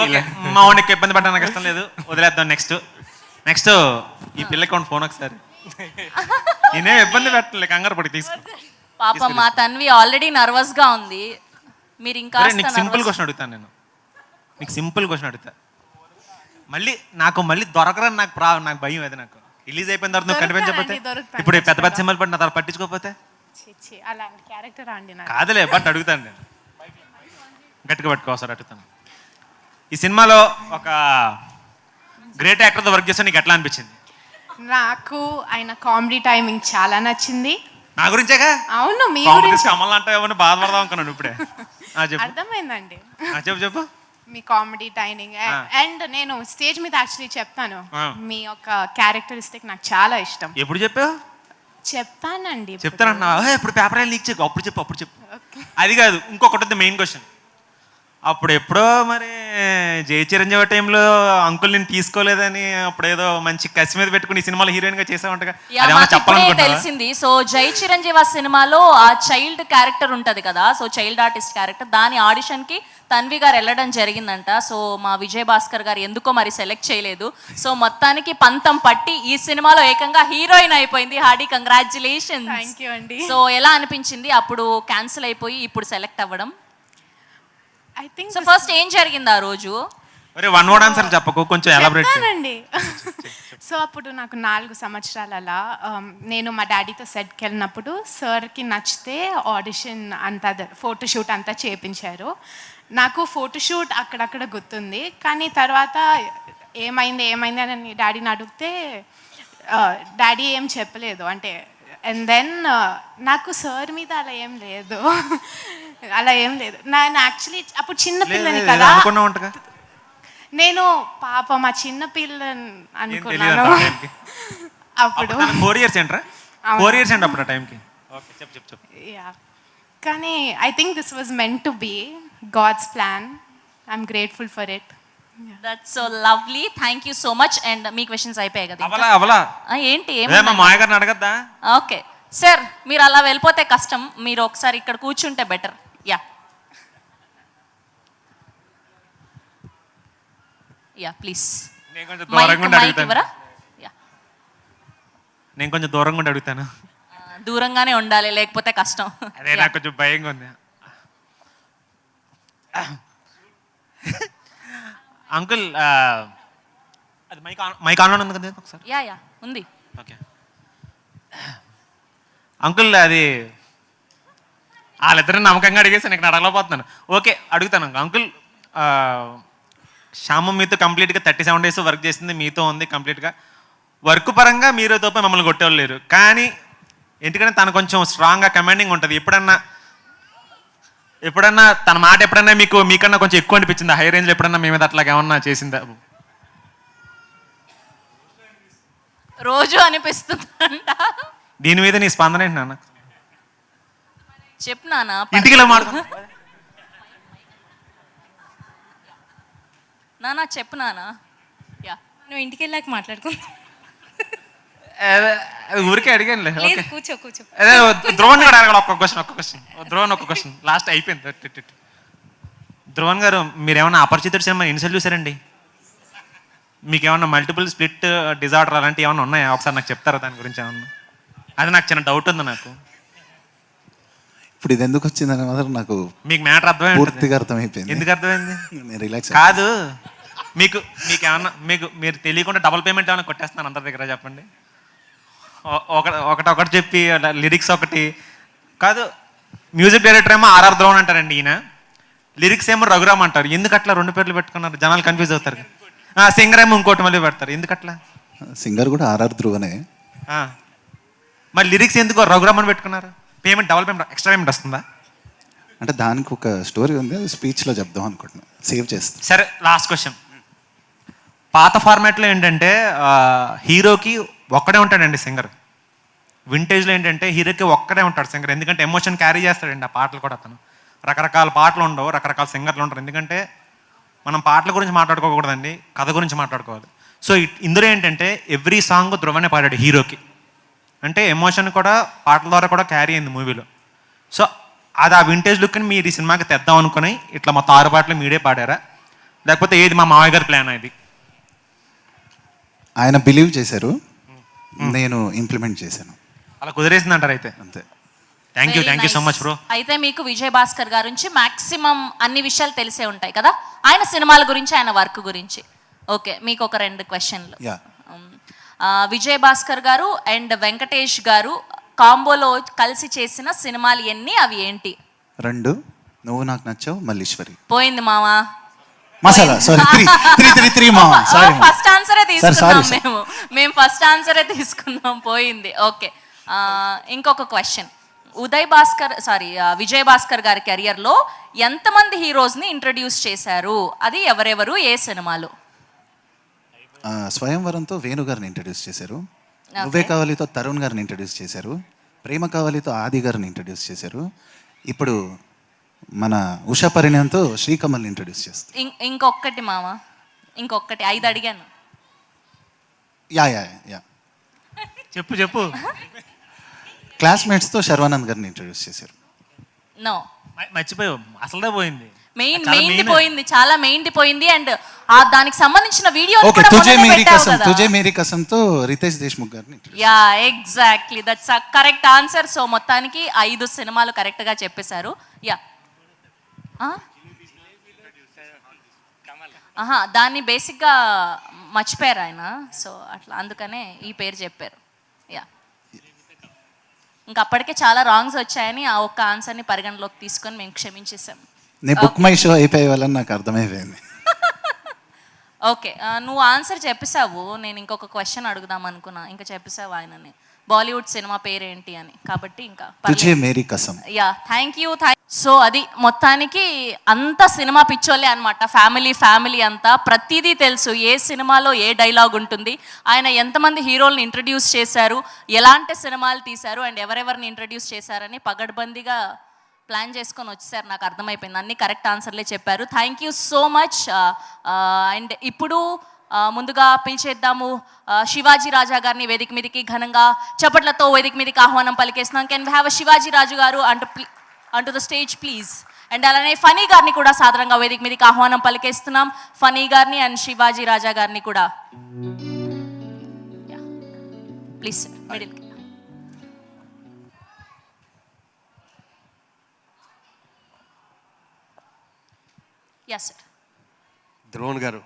ఓకే, మా వాడికి ఇబ్బంది పడ్డా నాకు ఇష్టం లేదు, వదిలేద్దాం. నెక్స్ట్ ఈ పిల్లకి ఫోన్ ఒకసారి. నేనే ఇబ్బంది పెట్టలే, కంగారు పడి తీసుకో. పాపం మా తన్వి ఆల్రెడీ నర్వస్ గా ఉంది. మీరు ఇంకా నీకు సింపుల్ క్వశ్చన్ అడుగుతాను నేను. నీకు సింపుల్ క్వశ్చన్ అడుగుతా. మళ్ళీ దొరకరని నాకు భయం. అది నాకు రిలీజ్ అయిపోయిన తర్వాత నువ్వు కనిపించకపోతే, ఇప్పుడు పెద్ద సినిమాలు పడి నా తర్వాత పట్టించుకోకపోతే అలాంటి క్యారెక్టర్ అండి కాదులే, బట్ అడుగుతాను నేను. గట్టిగా పట్టుకోసారి అడుగుతాను. ఈ సినిమాలో ఒక గ్రేట్ యాక్టర్తో వర్క్ చేస్తే నీకు ఎట్లా అనిపించింది? నాకు ఆయన కామెడీ టైమింగ్ చాలా నచ్చింది. నా గురించేగా? అవును, మీ గురించి కమల్ అంటే ఏమన్నా బాధపడదాం అనుకున్నాను ఇప్పుడే. అర్థమైందండి. చెప్పు. మీ కామెడీ టైమింగ్ అండ్ నేను స్టేజ్ మీద యాక్చువల్లీ చెప్తాను, మీ యొక్క క్యారెక్టరిస్టిక్ నాకు చాలా ఇష్టం. ఎప్పుడు చెప్పావు? చెప్తానండి. చెప్తానన్నా ఇప్పుడు పేపర్ లీక్ చెప్పు, అప్పుడు చెప్పు. అది కాదు, ఇంకొకటి మెయిన్ క్వశ్చన్. అప్పుడు ఎప్పుడో మరి జై చిరంజీవి టైంలో అంకుల్ నేను తీసుకోలేదని అప్పుడు ఏదో మంచి కసి మీద పెట్టుకుని ఈ సినిమాలో హీరోయిన్ గా చేసామంటగా, తెలిసింది. సో జై చిరంజీవి సినిమాలో ఆ చైల్డ్ క్యారెక్టర్ ఉంటది కదా, సో చైల్డ్ ఆర్టిస్ట్ క్యారెక్టర్, దాని ఆడిషన్ కి తన్వి గారు వెళ్ళడం జరిగిందంట. సో మా విజయ్ భాస్కర్ గారు ఎందుకో మరి సెలెక్ట్ చేయలేదు. సో మొత్తానికి పంతం పట్టి ఈ సినిమాలో ఏకంగా హీరోయిన్ అయిపోయింది. Hearty congratulations. థ్యాంక్ యూ అండి. సో ఎలా అనిపించింది అప్పుడు క్యాన్సిల్ అయిపోయి ఇప్పుడు సెలెక్ట్ అవ్వడం? ఐ థింక్ సో ఫస్ట్ ఏం జరిగింది ఆ రోజు? అరే వన్ వర్డ్ ఆన్సర్ చెప్పకు, కొంచెం ఎలాబరేట్ చేయి. చెప్తానండి. సో అప్పుడు నాకు 4 సంవత్సరాలు అలా నేను మా డాడీతో సెట్కి వెళ్ళినప్పుడు సార్కి నచ్చితే ఆడిషన్ అంతా ఫోటోషూట్ అంతా చేయించారు. నాకు ఫోటోషూట్ అక్కడక్కడ గుర్తుంది, కానీ తర్వాత ఏమైంది అని డాడీని అడిగితే డాడీ ఏం చెప్పలేదు. అంటే అండ్ దెన్ నాకు సార్ మీద అలా ఏం లేదు. నేను యాక్చువల్లీ అప్పుడు చిన్న పిల్లని కదా, అనుకున్నావు ఉంటగా. నేను పాప మా చిన్న పిల్లని అనుకున్నాను అప్పుడు. 4 years ఏంట్రా? 4 years ఏంటి అప్పుడు ఆ టైంకి? ఓకే చెప్పు. యా, కానీ I think this was meant to be God's plan. I'm grateful for it. That's so lovely, thank you so much. And మీ క్వశ్చన్స్ అయిపోయాయి కదా? అవలా ఏంటి మా మాయ గారిని అడగద్దా? ఓకే సార్, మీరు అలా వెళ్ళిపోతే కష్టం, మీరు ఒకసారి ఇక్కడ కూర్చుంటే బెటర్. Yeah please. నేను కొంచెం దూరంగా ఉండి అడుగుతాను. యా, నేను కొంచెం దూరంగా ఉండి అడుగుతాను. దూరంగానే ఉండాలి, లేకపోతే కష్టం. అదే నాకు కొంచెం భయంగా ఉంది. అంకుల్ అది మైక్ ఆన్లో ఉంది కదా ఒకసారి? యా ఉంది. ఓకే అంకుల్, అది వాళ్ళిద్దరిని నమ్మకంగా అడిగేసి నేను అడగలేకపోతున్నాను. ఓకే అడుగుతాను అంకుల్. శ్యామ మీతో కంప్లీట్గా 37 days వర్క్ చేసింది, మీతో ఉంది కంప్లీట్గా. వర్క్ పరంగా మీరు తప్ప మమ్మల్ని కొట్టేవాళ్ళు లేరు, కానీ ఎందుకంటే తను కొంచెం స్ట్రాంగ్గా కమాండింగ్ ఉంటుంది. ఎప్పుడన్నా తన మాట ఎప్పుడన్నా మీకన్నా కొంచెం ఎక్కువ అనిపించింది హై రేంజ్లో? ఎప్పుడన్నా మీ మీద అట్లాగా ఏమన్నా చేసిందా? రోజు అనిపిస్తుందంట. దీని మీద నీ స్పందన ఏంటి నాన్న? చెప్పు నాన్న. ఇంటికి ఇలా మాట్లాడు నానా, చెప్పు నానా. యా, నువ్వు ఇంటికి వెళ్ళాక మాట్లాడుకుంటా. ఊరికే అడిగానులే. ఓకే కూర్చో. అదే ధ్రువన్ కూడా అడగడు. ఒక్క క్వశ్చన్ లాస్ట్ అయిపోయింది. ధ్రువన్ గారు, మీరు ఏమన్నా అపరిచితుడు సినిమా ఎన్నిసార్లు చూసారండి? మీకు ఏమన్నా మల్టిపుల్ స్ప్లిట్ డిజార్డర్ అలాంటివి ఏమన్నా ఉన్నాయా? ఒకసారి నాకు చెప్తారా దాని గురించి ఏమన్నా? అది నాకు చిన్న డౌట్ ఉంది నాకు. ఇప్పుడు ఇది ఎందుకు వచ్చిందని మాత్రం నాకు మీకు మ్యాటర్ అర్థమైంది? పూర్తిగా అర్థమైపోయింది. ఎందుకు అర్థమైంది? నేను రిలాక్స్ కాదు, మీకేమన్నా మీరు తెలియకుండా డబుల్ పేమెంట్ ఏమైనా కొట్టేస్తున్నాను అందరి దగ్గర? చెప్పండి. ఒకటి చెప్పి లిరిక్స్ ఒకటి కాదు. మ్యూజిక్ డైరెక్టర్ ఏమో ఆర్ఆర్ ధ్రువన్ అంటారండి, ఈయన లిరిక్స్ ఏమో రఘురామ్ అంటారు. ఎందుకు అట్లా 2 పేర్లు పెట్టుకున్నారు? జనాలు కన్ఫ్యూజ్ అవుతారు. సింగర్ ఏమో ఇంకోటి మళ్ళీ పెడతారు. ఎందుకు అట్లా? సింగర్ కూడా ఆర్ఆర్ ధ్రువనే. మరి లిరిక్స్ ఎందుకు రఘురామ్ అని పెట్టుకున్నారు? డబుల్ పేమెంట్ ఎక్స్ట్రా పేమెంట్ వస్తుందా? అంటే దానికి ఒక స్టోరీ ఉంది, అది స్పీచ్లో చెప్దాం అనుకుంటున్నా, సేవ్ చేస్తాను. సరే, లాస్ట్ క్వశ్చన్. పాత ఫార్మాట్లో ఏంటంటే హీరోకి ఒక్కడే ఉంటాడండి సింగర్. వింటేజ్లో ఏంటంటే హీరోకి ఒక్కడే ఉంటాడు సింగర్, ఎందుకంటే ఎమోషన్ క్యారీ చేస్తాడండి ఆ పాటలు కూడా. అతను రకరకాల పాటలు ఉండవు, రకరకాల సింగర్లు ఉంటారు. ఎందుకంటే మనం పాటల గురించి మాట్లాడుకోకూడదండి, కథ గురించి మాట్లాడుకోవాలి. సో ఇందులో ఏంటంటే ఎవ్రీ సాంగ్ ధ్రువనే పాడాడు హీరోకి. అంటే ఎమోషన్ కూడా పాటల ద్వారా కూడా క్యారీ అయింది మూవీలో. సో అది ఆ వింటేజ్ లుక్ని మీరు ఈ సినిమాకి తెద్దాం అనుకుని ఇట్లా మొత్తం 6 పాటలు మీరే పాడారా, లేకపోతే ఏది మా మావయ్య గారి ప్లాన్? ఇది ఆయన బిలీవ్ చేశారు, నేను ఇంప్లిమెంట్ చేశాను. అలా కుదిరేసింది అంటారు అయితే? అంతే. Thank you so much bro. అయితే మీకు విజయ్ భాస్కర్ గారి గురించి మాక్సిమం అన్ని విషయాలు తెలిసే ఉంటాయి కదా, ఆయన సినిమాల గురించి, ఆయన వర్క్ గురించి. ఓకే, మీకు ఒక 2 క్వశ్చన్లు. విజయ్ భాస్కర్ గారు అండ్ వెంకటేష్ గారు కాంబోలో కలిసి చేసిన సినిమాలు ఎన్ని, అవి ఏంటి? 2. నువ్వు నాకు నచ్చావు, మల్లీశ్వరి. పోయింది మామా. మసాలా, సారీ 3 మామా, సారీ. ఫస్ట్ ఆన్సరే తీసుకున్నాం sorry. మేము ఫస్ట్ ఆన్సరే తీసుకున్నాం, పోయింది. ఓకే, ఇంకొక క్వశ్చన్. విజయ్ భాస్కర్ గారి కెరియర్లో ఎంతమంది హీరోస్ని ఇంట్రడ్యూస్ చేశారు? అది ఎవరెవరు, ఏ సినిమాలు? స్వయంవరంతో వేణు గారిని ఇంట్రడ్యూస్ చేశారు, నువ్వే కావాలితో తరుణ్ గారిని ఇంట్రడ్యూస్ చేశారు, ప్రేమ కావాలితో ఆది గారిని ఇంట్రడ్యూస్ చేశారు, ఇప్పుడు మన ఉషా పరిణయంతో శ్రీకమల్ని ఇంట్రడ్యూస్ చేస్తారు. ఇంకొకటి మామ, ఇంకొకటి 5 అడిగాను. యా చెప్పు. క్లాస్మేట్స్తో శర్వానంద్ గారిని ఇంట్రడ్యూస్ చేశారు. నో, మర్చిపోయావు, అసలుదే పోయింది. మెయిన్ పోయింది, చాలా మెయిన్ పోయింది. అండ్ దానికి సంబంధించిన వీడియో తుజే మేరీ కసంతో రితేష్ దేశ్ముఖ్ గారిని. Yeah, exactly, that's a correct answer. So మొత్తానికి 5 సినిమాలు కరెక్ట్ గా చెప్పేశారు. యా, దాన్ని బేసిక్గా మర్చిపోయారు ఆయన, సో అట్లా అందుకనే ఈ పేరు చెప్పారు. యా, ఇంకా అప్పటికే చాలా రాంగ్స్ వచ్చాయని ఆ ఒక్క ఆన్సర్ని పరిగణలోకి తీసుకొని మేము క్షమించేసాం. నేను బుక్ మై షో అయిపోయే వాళ్ళని నాకు అర్థమైపోయింది. ఓకే, నువ్వు ఆన్సర్ చెప్పేసావు. నేను ఇంకొక క్వశ్చన్ అడుగుదాం అనుకున్నా, ఇంకా చెప్పేసావు ఆయనని బాలీవుడ్ సినిమా పేరేంటి అని, కాబట్టి ఇంకా Tujhe Meri Kasam. Yeah, thank you. So అది మొత్తానికి అంత సినిమా పిచ్చోళ్ళే అనమాట, ఫ్యామిలీ అంతా ప్రతిదీ తెలుసు, ఏ సినిమాలో ఏ డైలాగ్ ఉంటుంది, ఆయన ఎంతమంది హీరోల్ని ఇంట్రడ్యూస్ చేశారు, ఎలాంటి సినిమాలు తీశారు అండ్ ఎవరెవరిని ఇంట్రడ్యూస్ చేశారని పగడ్బందీగా ప్లాన్ చేసుకొని వచ్చేసారు. నాకు అర్థమైపోయింది, అన్ని కరెక్ట్ ఆన్సర్లే చెప్పారు. Thank you so much. And ఇప్పుడు ముందుగా పిలిచేద్దాము శివాజీ రాజా గారిని వేదిక మీదకి ఘనంగా చప్పట్లతో వేదిక మీదకి ఆహ్వానం పలికేస్తున్నాం. Can we have Shivaji Raju గారు onto the stage please. And అలానే ఫనీ గారిని కూడా సాధారణంగా వేదిక మీదకి ఆహ్వానం పలికేస్తున్నాం. ఫనీ గారిని అండ్ శివాజీ రాజా గారిని కూడా ప్లీజ్ మిడిల్కి. Yes sir. ద్రోణ్ గారు,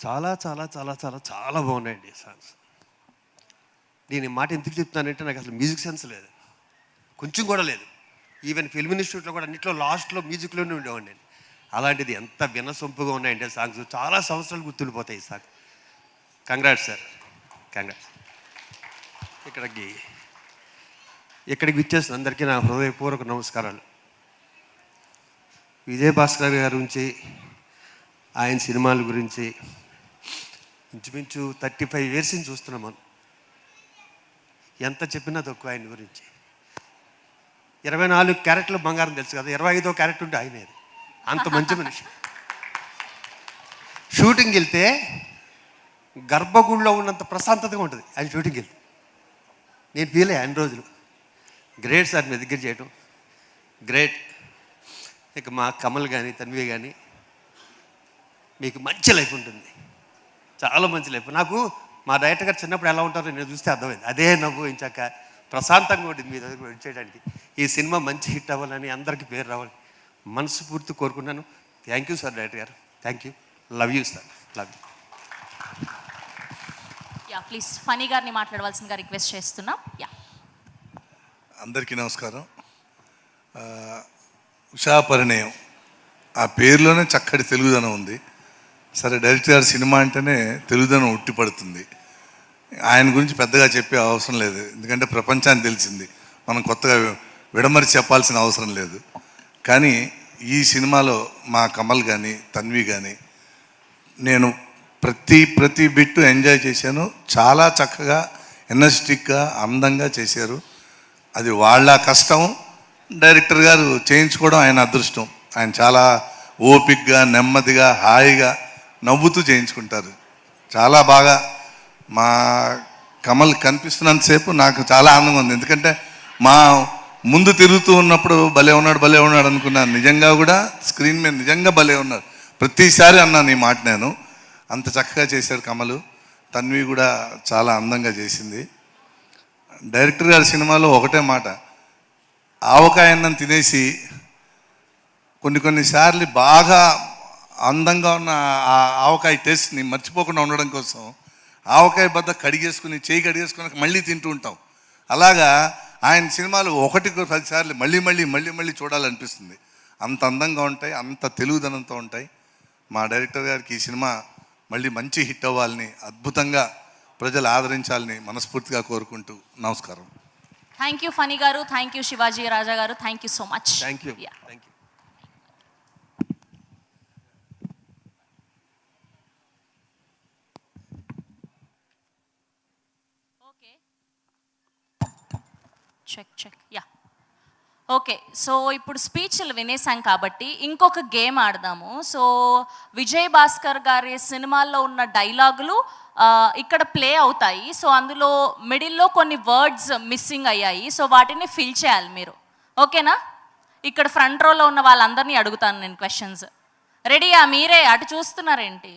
చాలా చాలా చాలా చాలా చాలా బాగున్నాయండి సాంగ్స్. నేను ఈ మాట ఎందుకు చెప్తానంటే నాకు అసలు మ్యూజిక్ సెన్స్ లేదు, కొంచెం కూడా లేదు. ఈవెన్ ఫిల్మ్ ఇన్స్టిట్యూట్లో కూడా అన్నింటిలో లాస్ట్లో మ్యూజిక్లోనే ఉండేవాడిని నేను. అలాంటిది ఎంత వినసొంపుగా ఉన్నాయండి సాంగ్స్, చాలా సంవత్సరాలు గుర్తుండిపోతాయి ఈ సాంగ్. Congrats sir, congrats. ఇక్కడికి విచ్చేసిన అందరికీ నా హృదయపూర్వక నమస్కారాలు. విజయభాస్కర్ గారి గురించి, ఆయన సినిమాల గురించి ఇంచుమించు 35 years నుంచి చూస్తున్నాం మనం. ఎంత చెప్పినా తక్కువ ఆయన గురించి. 24 క్యారెక్టర్లు బంగారం తెలుసు కదా, 25వ క్యారెక్టర్ ఉంటే ఆయనే. అంత మంచి మనిషి. షూటింగ్కి వెళ్తే గర్భగుడిలో ఉన్నంత ప్రశాంతతగా ఉంటుంది ఆయన షూటింగ్కి వెళ్తే. నేను ఫీల్ అయ్యా అన్ని రోజులు. గ్రేట్ సార్ మీ దగ్గర చేయటం, గ్రేట్. ఇక మా కమల్ కానీ తన్వి కానీ మీకు మంచి లైఫ్ ఉంటుంది, చాలా మంచి లైఫ్. నాకు మా డైరెక్టర్ గారు చిన్నప్పుడు ఎలా ఉంటారో నేను చూస్తే అర్థమైంది. అదే నవ్వు ఇంచాక ప్రశాంతంగా ఉంటుంది మీ దగ్గర వచ్చేయడానికి. ఈ సినిమా మంచి హిట్ అవ్వాలని, అందరికీ పేరు రావాలి మనస్ఫూర్తి కోరుకున్నాను. థ్యాంక్ యూ సార్ డైరెక్టర్ గారు, thank you. Love you sir, love you. Yeah please Phani గారిని మాట్లాడవలసిందిగా రిక్వెస్ట్ చేస్తున్నాం. యా, అందరికీ నమస్కారం. ఉషా పరిణయం, ఆ పేరులోనే చక్కటి తెలుగుదనం ఉంది. సరే, డైరెక్టర్ గారి సినిమా అంటేనే తెలుగుదనం ఉట్టిపడుతుంది. ఆయన గురించి పెద్దగా చెప్పే అవసరం లేదు, ఎందుకంటే ప్రపంచానికి తెలిసింది, మనం కొత్తగా విడమరి చెప్పాల్సిన అవసరం లేదు. కానీ ఈ సినిమాలో మా కమల్ కానీ తన్వి కానీ నేను ప్రతి బిట్టు ఎంజాయ్ చేశాను. చాలా చక్కగా ఎనర్జెటిక్గా అందంగా చేశారు. అది వాళ్ళ కష్టం, డైరెక్టర్ గారు చేయించుకోవడం ఆయన అదృష్టం. ఆయన చాలా ఓపిక్గా, నెమ్మదిగా, హాయిగా నవ్వుతూ చేయించుకుంటారు. చాలా బాగా మా కమల్ కనిపిస్తున్నంతసేపు నాకు చాలా ఆనందంగా ఉంది. ఎందుకంటే మా ముందు తిరుగుతూ ఉన్నప్పుడు భలే ఉన్నాడు అనుకున్నాను. నిజంగా కూడా స్క్రీన్ మీద నిజంగా భలే ఉన్నారు. ప్రతిసారి అన్నాను ఈ మాట నేను. అంత చక్కగా చేశాడు కమలు. తన్వి కూడా చాలా అందంగా చేసింది. డైరెక్టర్ గారి సినిమాలో ఒకటే మాట, ఆవకాయ అన్నం తినేసి కొన్నిసార్లు బాగా అందంగా ఉన్న ఆ ఆవకాయ టేస్ట్ని మర్చిపోకుండా ఉండడం కోసం ఆవకాయ బద్ద చేయి కడిగేసుకుని మళ్ళీ తింటూ ఉంటాం. అలాగా ఆయన సినిమాలు 1-10 సార్లు మళ్ళీ చూడాలనిపిస్తుంది. అంత అందంగా ఉంటాయి, అంత తెలుగుదనంతో ఉంటాయి. మా డైరెక్టర్ గారికి ఈ సినిమా మళ్ళీ మంచి హిట్ అవ్వాలని, అద్భుతంగా ప్రజలు ఆదరించాలని మనస్ఫూర్తిగా కోరుకుంటూ నమస్కారం. థ్యాంక్ యూ ఫనీ గారు, థ్యాంక్ యూ శివాజీ రాజా గారు, thank you so much. Thank you, thank you. Okay, check yeah. Okay, so ఇప్పుడు స్పీచ్లు వినేసాం కాబట్టి ఇంకొక గేమ్ ఆడదాము. సో విజయ్ భాస్కర్ గారి సినిమాల్లో ఉన్న డైలాగులు ఇక్కడ ప్లే అవుతాయి. సో అందులో మిడిల్లో కొన్ని వర్డ్స్ మిస్సింగ్ అయ్యాయి. సో వాటిని ఫిల్ చేయాలి మీరు. ఓకేనా? ఇక్కడ ఫ్రంట్ రోలో ఉన్న వాళ్ళందరినీ అడుగుతాను నేను క్వశ్చన్స్. రెడీయా? మీరే అటు చూస్తున్నారేంటి?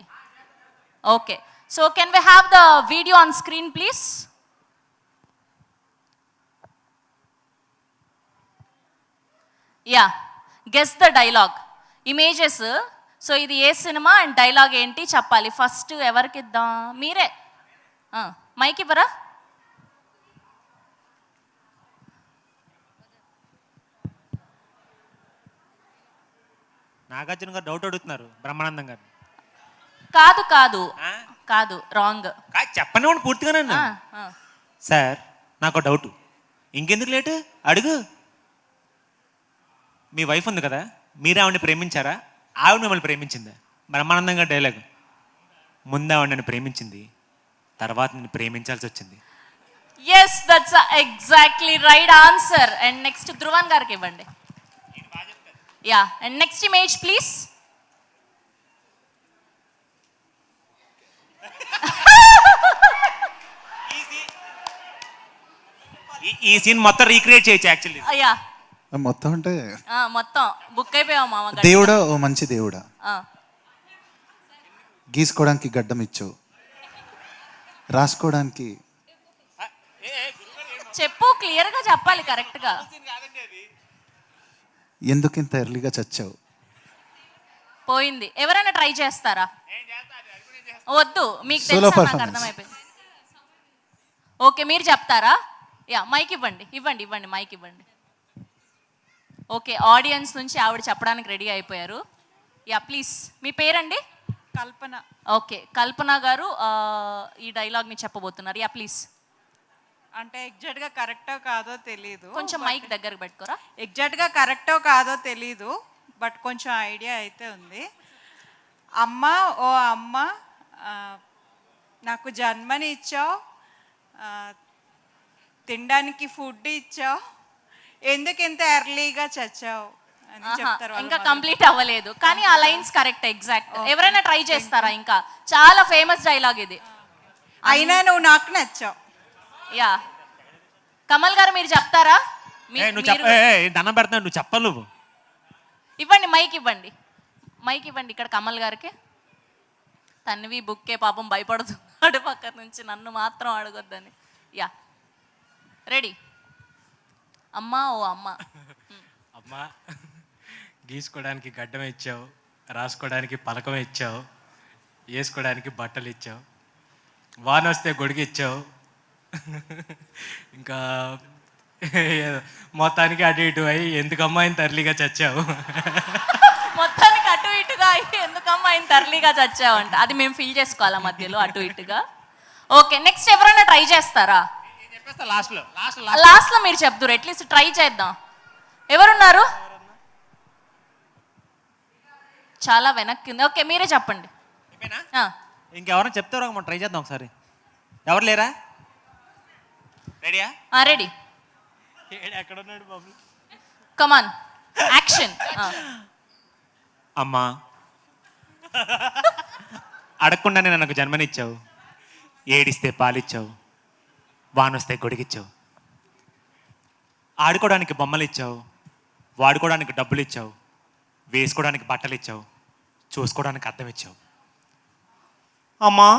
Okay, so can we have the video on screen please? Yeah, guess the dialogue. Images so ఇది ఏ సినిమా అండ్ డైలాగ్ ఏంటి చెప్పాలి. ఫస్ట్ ఎవరికి ఇద్దాం? మీరే మైక్ ఇవ్వరా? నాగార్జున గారు డౌట్ అడుగుతున్నారు బ్రహ్మానందం గారు. కాదు కాదు కాదు, రాంగ్. చెప్పండి వాడు పూర్తిగానే. సార్ నాకు డౌట్, ఇంకెందుకు లేటు అడుగు. మీ వైఫ్ ఉంది కదా, మీరు ఆవిడని ప్రేమించారా, ఆవిడ మిమ్మల్ని ప్రేమించిందా? బ్రహ్మానందం గారి డైలాగ్, ముందు ఆవిడ నన్ను ప్రేమించింది, తర్వాత నేను ప్రేమించాల్సి వచ్చింది. Yes, that's exactly right answer. And next Dhruvan గారికి ఇవ్వండి. Yeah, and next image please. ఈ సీన్ మొత్తం రీక్రియేట్ చేయొచ్చు యాక్చువల్లీ. యా, మొత్తం అంటే మొత్తం బుక్ అయిపోయావు మామ. దేవుడా, ఓ మంచి దేవుడా, ఆ, గీసుకోవడానికి గడ్డం ఇచ్చావు, రాసుకోవడానికి చెప్పు, క్లియర్ గా చెప్పాలి, కరెక్ట్ గా. ఎందుకింత ఎర్లీగా చచ్చావు. పోయింది. ఎవరైనా ట్రై చేస్తారా? వద్దు, మీకు Solo తెలుసా, నాకు performance. అర్థమైపోయింది. ఓకే, మీరు చెప్తారా? యా, మైక్ ఇవ్వండి, ఇవ్వండి ఇవ్వండి, మైక్ ఇవ్వండి. ఓకే, ఆడియన్స్ నుంచి ఆవిడ చెప్పడానికి రెడీ అయిపోయారు. యా ప్లీజ్, మీ పేరండి? కల్పన. ఓకే, కల్పన గారు ఈ డైలాగ్ని చెప్పబోతున్నారు. Yeah please. అంటే ఎగ్జాక్ట్గా కరెక్టో కాదో తెలీదు. కొంచెం మైక్ దగ్గరకు పెట్టుకోరా. ఎగ్జాక్ట్గా కరెక్టో కాదో తెలీదు, బట్ కొంచెం ఐడియా అయితే ఉంది. అమ్మ, ఓ అమ్మ, నాకు జన్మని ఇచ్చావు, తినడానికి ఫుడ్ ఇచ్చావు, ఎందుకు ఇంత ఎర్లీగా చచ్చావు అని చెప్తారు. ఇంకా కంప్లీట్ అవ్వలేదు, కానీ ఆ లైన్స్ కరెక్ట్, ఎగ్జాక్ట్. ఎవరైనా ట్రై చేస్తారా? ఇంకా చాలా ఫేమస్ డైలాగ్ ఇది. అయినా నువ్వు నాకు నచ్చావు. యా, కమల్ గారు మీరు చెప్తారా? దండం పెడతాను, నువ్వు చెప్పాలి. నువ్వు ఇవ్వండి, మైక్ ఇవ్వండి, మైక్ ఇవ్వండి ఇక్కడ కమల్ గారికి. తన్వి బుక్కే పాపం భయపడుతున్నాడు పక్కన నుంచి, నన్ను మాత్రం అడగొద్దని. Yeah, ready. అమ్మా, ఓ అమ్మ. అమ్మా, గీసుకోవడానికి గడ్డం ఇచ్చావు, రాసుకోవడానికి పలకం ఇచ్చావు, వేసుకోవడానికి బట్టలు ఇచ్చావు, వాన వస్తే గొడుగు ఇచ్చావు, ఇంకా మొత్తానికి అటు ఇటు అయ్యి ఎందుకమ్మా ఇంత ఎర్లీగా చచ్చావు. మొత్తానికి అటు ఇటుగా అయ్యి ఎందుకమ్మా ఇంత ఎర్లీగా చచ్చావంట. అది మేము ఫీల్ చేసుకోవాలా మధ్యలో అటు ఇటుగా. ఓకే, నెక్స్ట్ ఎవరైనా ట్రై చేస్తారా? లాస్ట్ లో మీరు చెప్తారు, అట్లీస్ట్ ట్రై చేద్దాం. ఎవరున్నారు? చాలా వెనక్కి ఉంది. ఓకే, మీరే చెప్పండి. ఇంకెవరైనా చెప్తారో మనం ట్రై చేద్దాం ఒకసారి. ఎవరు లేరా? రెడీయా? రెడీ. ఎక్కడున్నాడు బాబు? కమాన్, యాక్షన్. అమ్మా, అడగకుండానే నాకు జన్మనిచ్చావు, ఏడిస్తే పాలిచ్చావు, వానొస్తే గొడిగిచ్చావు, ఆడుకోవడానికి బొమ్మలు ఇచ్చావు, వాడుకోవడానికి డబ్బులు ఇచ్చావు, వేసుకోవడానికి బట్టలు ఇచ్చావు, చూసుకోవడానికి అర్థం ఇచ్చావు. అమ్మా,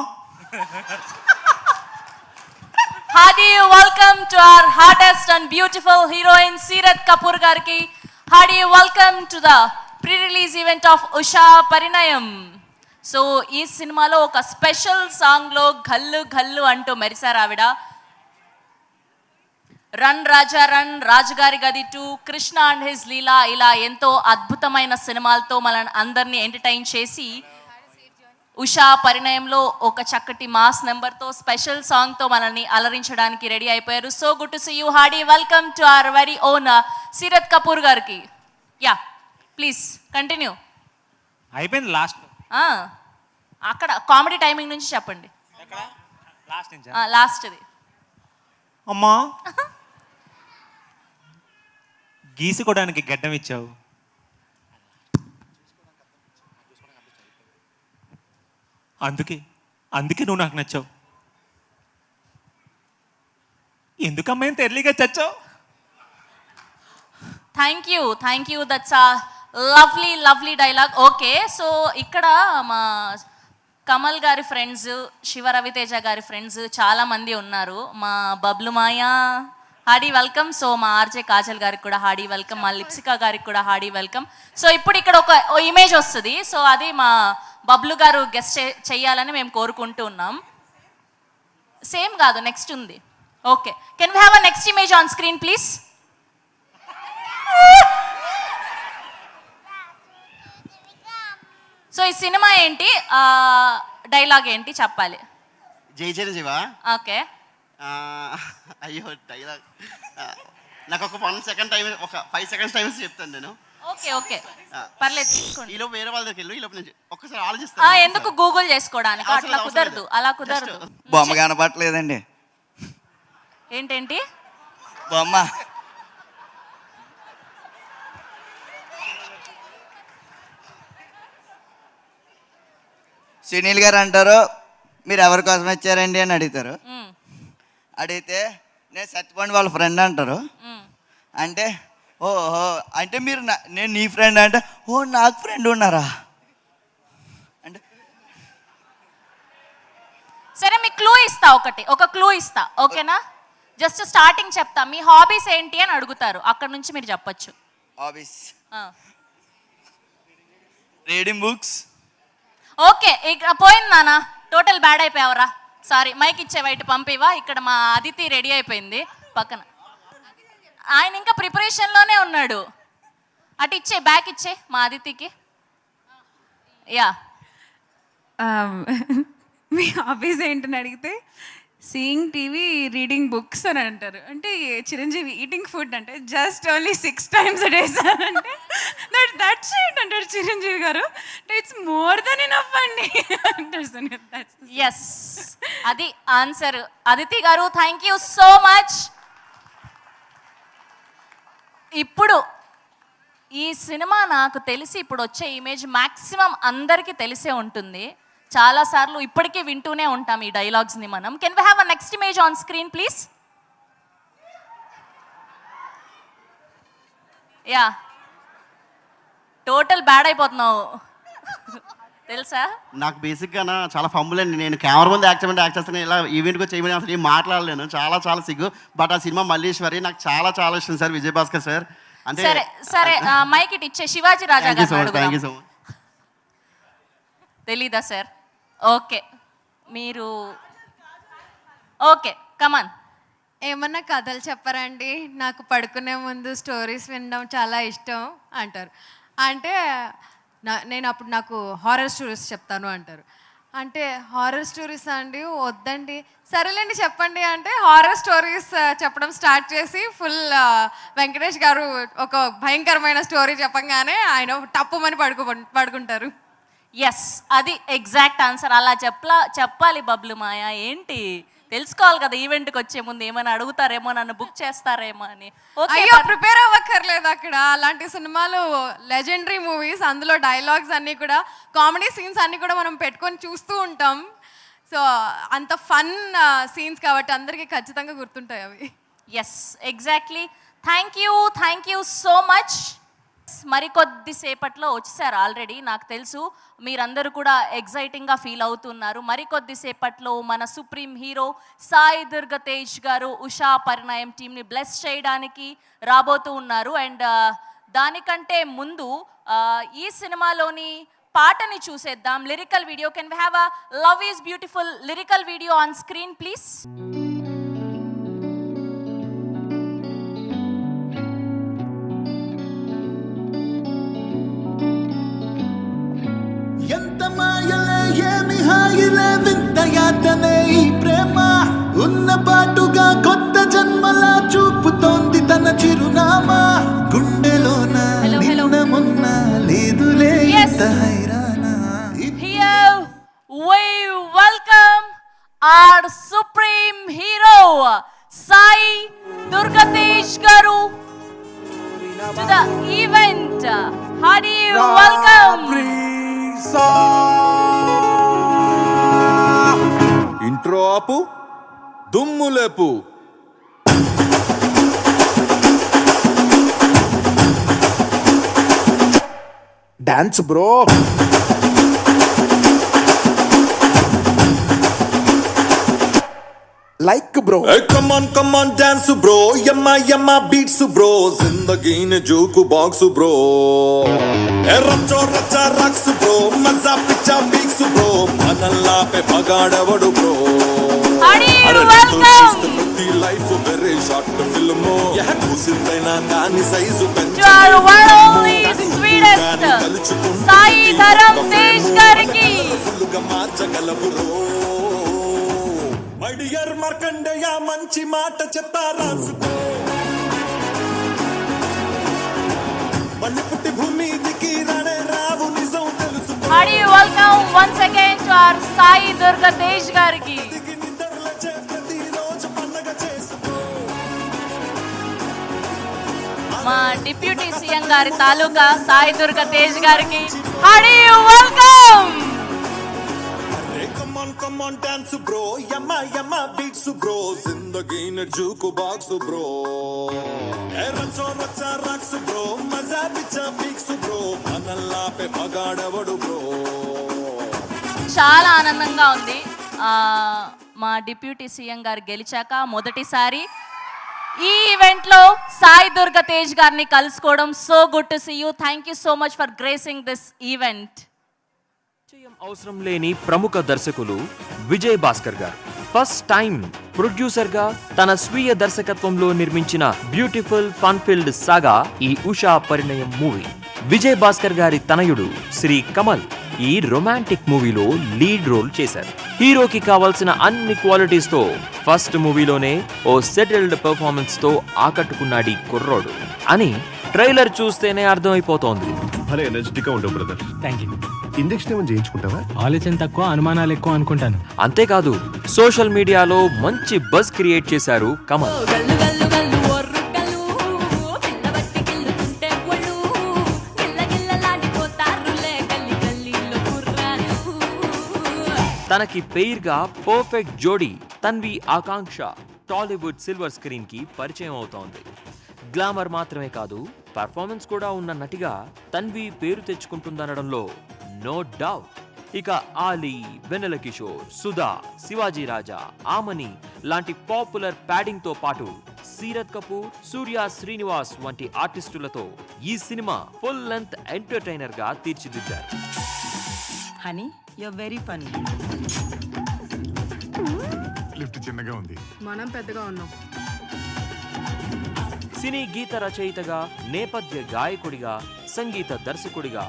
Hearty welcome to our hottest and beautiful heroine Seerat Kapoor garki. Hearty welcome to the pre-release event of Usha Parinayam. So ee సినిమాలో ఒక స్పెషల్ సాంగ్ లో గల్లు గల్లు అంటూ మెరిసారు ఆవిడ. రన్ రాజా రన్, రాజుగారి గది 2, కృష్ణ అండ్ హిజ్ లీలా, ఇలా ఎంతో అద్భుతమైన సినిమాలతో మనల్ని అందరినీ ఎంటర్టైన్ చేసి ఉషా పరిణయంలో ఒక చక్కటి మాస్ నెంబర్తో స్పెషల్ సాంగ్తో మనల్ని అలరించడానికి రెడీ అయిపోయారు. So good to see you. Hearty welcome to our very own Seerat Kapoor గారికి. Yeah please continue. అయిపోయింది లాస్ట్. అక్కడ కామెడీ టైమింగ్ నుంచి చెప్పండి. లాస్ట్ది. అమ్మా, గీసుకోవడానికి గడ్డం ఇచ్చావు, అందుకే నువ్వు నాకు నచ్చావు, ఎందుకమ్మా ఇంత ఎర్లీగా చచ్చావు. థ్యాంక్ యూ, దట్స్ ఆ లవ్లీ డైలాగ్. ఓకే, సో ఇక్కడ మా కమల్ గారి ఫ్రెండ్స్, శివ రవితేజ గారి ఫ్రెండ్స్ చాలామంది ఉన్నారు. మా బబ్లు మాయ, హార్డీ వెల్కమ్. సో మా ఆర్జే కాజల్ గారికి కూడా హార్డీ వెల్కమ్, మా లిప్సికా గారికి కూడా హార్డీ వెల్కమ్. సో ఇప్పుడు ఇక్కడ ఒక ఇమేజ్ వస్తుంది, సో అది మా బబ్లు గారు గెస్ట్ చెయ్యాలని మేము కోరుకుంటూ ఉన్నాం. సేమ్ కాదు, నెక్స్ట్ ఉంది. Okay, can we have a next image on screen please? So ఈ సినిమా ఏంటి, డైలాగ్ ఏంటి చెప్పాలి? జై చిరంజీవా? ఓకే. అయ్యో డైలాగ్ నాకు ఒక 1 సెకండ్ టైం, ఒక 5 సెకండ్స్ టైం చెప్తాను నేను. ఓకే ఓకే పర్లేదు తీసుకోండి. ఈలో వేరే వాళ్ళ దగ్గరికి వెళ్ళు, ఈలోపు నేను ఒక్కసారి ఆలోచిస్తాను. ఎందుకు గూగుల్ చేసుకోవడానికి? అట్లా కుదరదు, అలా కుదరదు. బొమ్మ కనపట్లేదండి. ఏంటేంటి బొమ్మ? సునీల్ గారు అంటారు, మీరు ఎవరి కోసం వచ్చారండి అని అడుగుతారు. అడిగితే నేను సత్యపండి వాళ్ళ ఫ్రెండ్ అంటారు. అంటే ఓహో, అంటే మీరు నేను నీ ఫ్రెండ్ అంటే, ఓ నాకు ఫ్రెండ్ ఉన్నారా అంటే. సరే మీకు క్లూ ఇస్తా, ఒక క్లూ ఇస్తా, ఓకేనా? జస్ట్ స్టార్టింగ్ చెప్తా, మీ హాబీస్ ఏంటి అని అడుగుతారు, అక్కడ నుంచి మీరు చెప్పొచ్చు. Hobbies reading books. ఓకే, ఇక్కడ పోయింది నాన్న, టోటల్ బ్యాడ్ అయిపోయావరా. సారీ, మైక్ ఇచ్చే బయట పంపివా. ఇక్కడ మా అదితి రెడీ అయిపోయింది పక్కన, ఆయన ఇంకా ప్రిపరేషన్లోనే ఉన్నాడు. అటు ఇచ్చే, బ్యాక్ ఇచ్చే మా అదితికి. యా, మీ హాబీస్ ఏంటని అడిగితే సీయింగ్ టీవీ, రీడింగ్ బుక్స్ అని అంటారు. అంటే చిరంజీవి ఈటింగ్ ఫుడ్ అంటే just only 6 times a day sir అంటే దట్స్ ఇట్ అంటారు చిరంజీవి గారు. ఇట్స్ మోర్ దెన్ ఎనఫ్ అండి అంటారు సార్. ఎస్, అది answer. Aditi garu thank you so much. ఇప్పుడు ఈ సినిమా నాకు తెలిసి ఇప్పుడు వచ్చే ఇమేజ్ మ్యాక్సిమం అందరికీ తెలిసే ఉంటుంది, చాలాసార్లు ఇప్పటికీ వింటూనే ఉంటాం ఈ డైలాగ్స్ని మనం. Can we have a next image on screen please? Yeah, total bad అయిపోతున్నావు తెలుసా? నాకు బేసిక్గా చాలా ఫంబుల్ అండి. నేను కెమెరా ముందు యాక్ట్ చేస్తాను, ఇలా ఈవెంట్కి వచ్చి ఏమైనా అసలు ఏం మాట్లాడలేను, చాలా సిగ్గు. బట్ ఆ సినిమా మల్లీశ్వరి నాకు చాలా ఇష్టం సార్, విజయభాస్కర్ సార్. అంటే సరే మైక్ ఇట్ ఇచ్చే శివాజీ రాజా గారు. Thank you so much. తెలీదా సార్? ఓకే, మీరు ఓకే, కమాన్. ఏమన్నా కథలు చెప్పారండి, నాకు పడుకునే ముందు స్టోరీస్ వినడం చాలా ఇష్టం అంటారు. అంటే నేను అప్పుడు నాకు హారర్ స్టోరీస్ చెప్తాను అంటారు. అంటే హారర్ స్టోరీస్ అండి, వద్దండి, సరేలేండి చెప్పండి అంటే హారర్ స్టోరీస్ చెప్పడం స్టార్ట్ చేసి ఫుల్ వెంకటేష్ గారు ఒక భయంకరమైన స్టోరీ చెప్పంగానే ఆయన టప్పుమని పడుకుంటారు. ఎస్, అది ఎగ్జాక్ట్ ఆన్సర్. అలా చెప్పాలి బబ్లు మాయ. ఏంటి తెలుసుకోవాలి కదా, ఈవెంట్కి వచ్చే ముందు ఏమైనా అడుగుతారేమో, నన్ను బుక్ చేస్తారేమో అని. అయ్యో ప్రిపేర్ అవ్వక్కర్లేదు అక్కడ. అలాంటి సినిమాలు లెజెండరీ మూవీస్, అందులో డైలాగ్స్ అన్నీ కూడా, కామెడీ సీన్స్ అన్నీ కూడా మనం పెట్టుకొని చూస్తూ ఉంటాం. సో అంత ఫన్ సీన్స్ కాబట్టి అందరికీ ఖచ్చితంగా గుర్తుంటాయి అవి. Yes, exactly. Thank you so much. మరికొద్దిసేపట్లో వచ్చేసారు ఆల్రెడీ, నాకు తెలుసు మీరందరూ కూడా ఎగ్జైటింగ్గా ఫీల్ అవుతున్నారు. మరికొద్దిసేపట్లో మన సుప్రీం హీరో సాయి దుర్గ తేజ్ గారు ఉషా పరిణయం టీంని బ్లెస్ చేయడానికి రాబోతూ ఉన్నారు. అండ్ దానికంటే ముందు ఈ సినిమాలోని పాటని చూసేద్దాం, lyrical video. Can we have a love is beautiful lyrical video on screen please? ఎంత మాయలే ఏమి హాయిలే వింత యాతనే ఈ ప్రేమ, ఉన్న పాటుగా కొత్త జన్మలా చూపుతోంది తన చిరునామా. గుండెలోన నిన్న మొన్న లేదులే ఇంత హైరానా. Here we welcome our supreme hero Sai Durga Tej garu to the event. Hearty welcome. Intro ఆపు, దుమ్ము లేపు. Dance bro. Like bro come on dance bro యమ్మా బీట్స్ బ్రో జిందగీని జూకు బాక్స్ బ్రో రచ్చో రచ్చా రక్స్ బ్రో మజా పిచ్చా mix bro మనల్లా పే పగాడవడు బ్రో ప్రతి లైఫ్ వెరీ షార్ట్ ఫిల్మ్ కూసిందైనా కానీ సైజు ఫుల్గా మార్చగలవు రో మై డియర్ మార్కండేయ మంచి మాట చెప్తా రాసుకో మళ్ళీ పుట్టి భూమి దికి రానే రావు నిజం తెలుసుకో welcome once again to our Sai Durgatej గారికి. మా డిప్యూటీ సీఎం గారి తాలూకా సాయి దుర్గతేజ్ గారికి welcome. Come on dance bro yamma beats bro zindagine juke box bro racho racha rocks bro maza picha mix bro manalla pe pagaadavadu bro. చాలా ఆనందంగా ఉంది. మా deputy CM గారు గెలిచాక మొదటిసారి ఈ ఈవెంట్లో సాయి దుర్గతేజ్ గారిని కలుసుకోవడం. So good to see you. Thank you so much for gracing this event. అవసరం లేని ప్రముఖ దర్శకులు విజయ్ భాస్కర్ గారు ఫస్ట్ టైం ప్రొడ్యూసర్ గా తన స్వీయ దర్శకత్వంలో నిర్మించిన బ్యూటిఫుల్ ఫన్ ఫిల్డ్ సాగా ఈ ఉషా పరిణయం మూవీ. విజయ్ భాస్కర్ గారి తనయుడు శ్రీ కమల్ ఈ రొమాంటిక్ మూవీలో లీడ్ రోల్ చేశారు. హీరోకి కావాల్సిన అన్ని క్వాలిటీస్ తో ఫస్ట్ మూవీలోనే ఓ సెటిల్డ్ పెర్ఫార్మెన్స్ తో ఆకట్టుకున్నాడు కుర్రోడు అని ట్రైలర్ చూస్తేనే అర్థమైపోతోంది. భలే ఎనర్జెటిక్గా ఉండవు బ్రదర్. Thank you. ఇంజెక్షన్ ఏమైనా చేయించుకుంటావా? ఆలోచన తక్కువ, అనుమానాలు ఎక్కువ అనుకుంటాను. అంతేకాదు సోషల్ మీడియాలో మంచి బజ్ క్రియేట్ చేశారు కమల్. తనకి పెయిర్గా పర్ఫెక్ట్ జోడీ తన్వి ఆకాంక్ష టాలీవుడ్ సిల్వర్ స్క్రీన్ కి పరిచయం అవుతోంది. గ్లామర్ మాత్రమే కాదు పర్ఫార్మెన్స్ కూడా ఉన్న నటిగా తన్వి పేరు తెచ్చుకుంటుందనడంలో నో డౌట్. ఇక ఆలీ, వెన్నెల కిషోర్, సుధా, శివాజీ రాజా, ఆమని లాంటి పాపులర్ ప్యాడింగ్ తో పాటు సీరత్ కపూర్, సూర్య శ్రీనివాస్ వంటి ఆర్టిస్టులతో ఈ సినిమా ఫుల్ లెంత్ ఎంటర్టైనర్ గా తీర్చిదిద్దారు. Honey you are very funny. Lift చిన్నగా ఉంది, మనం పెద్దగా ఉన్నాం. సినీ గీత రచయితగా, నేపథ్య గాయకుడిగా, సంగీత దర్శకుడిగా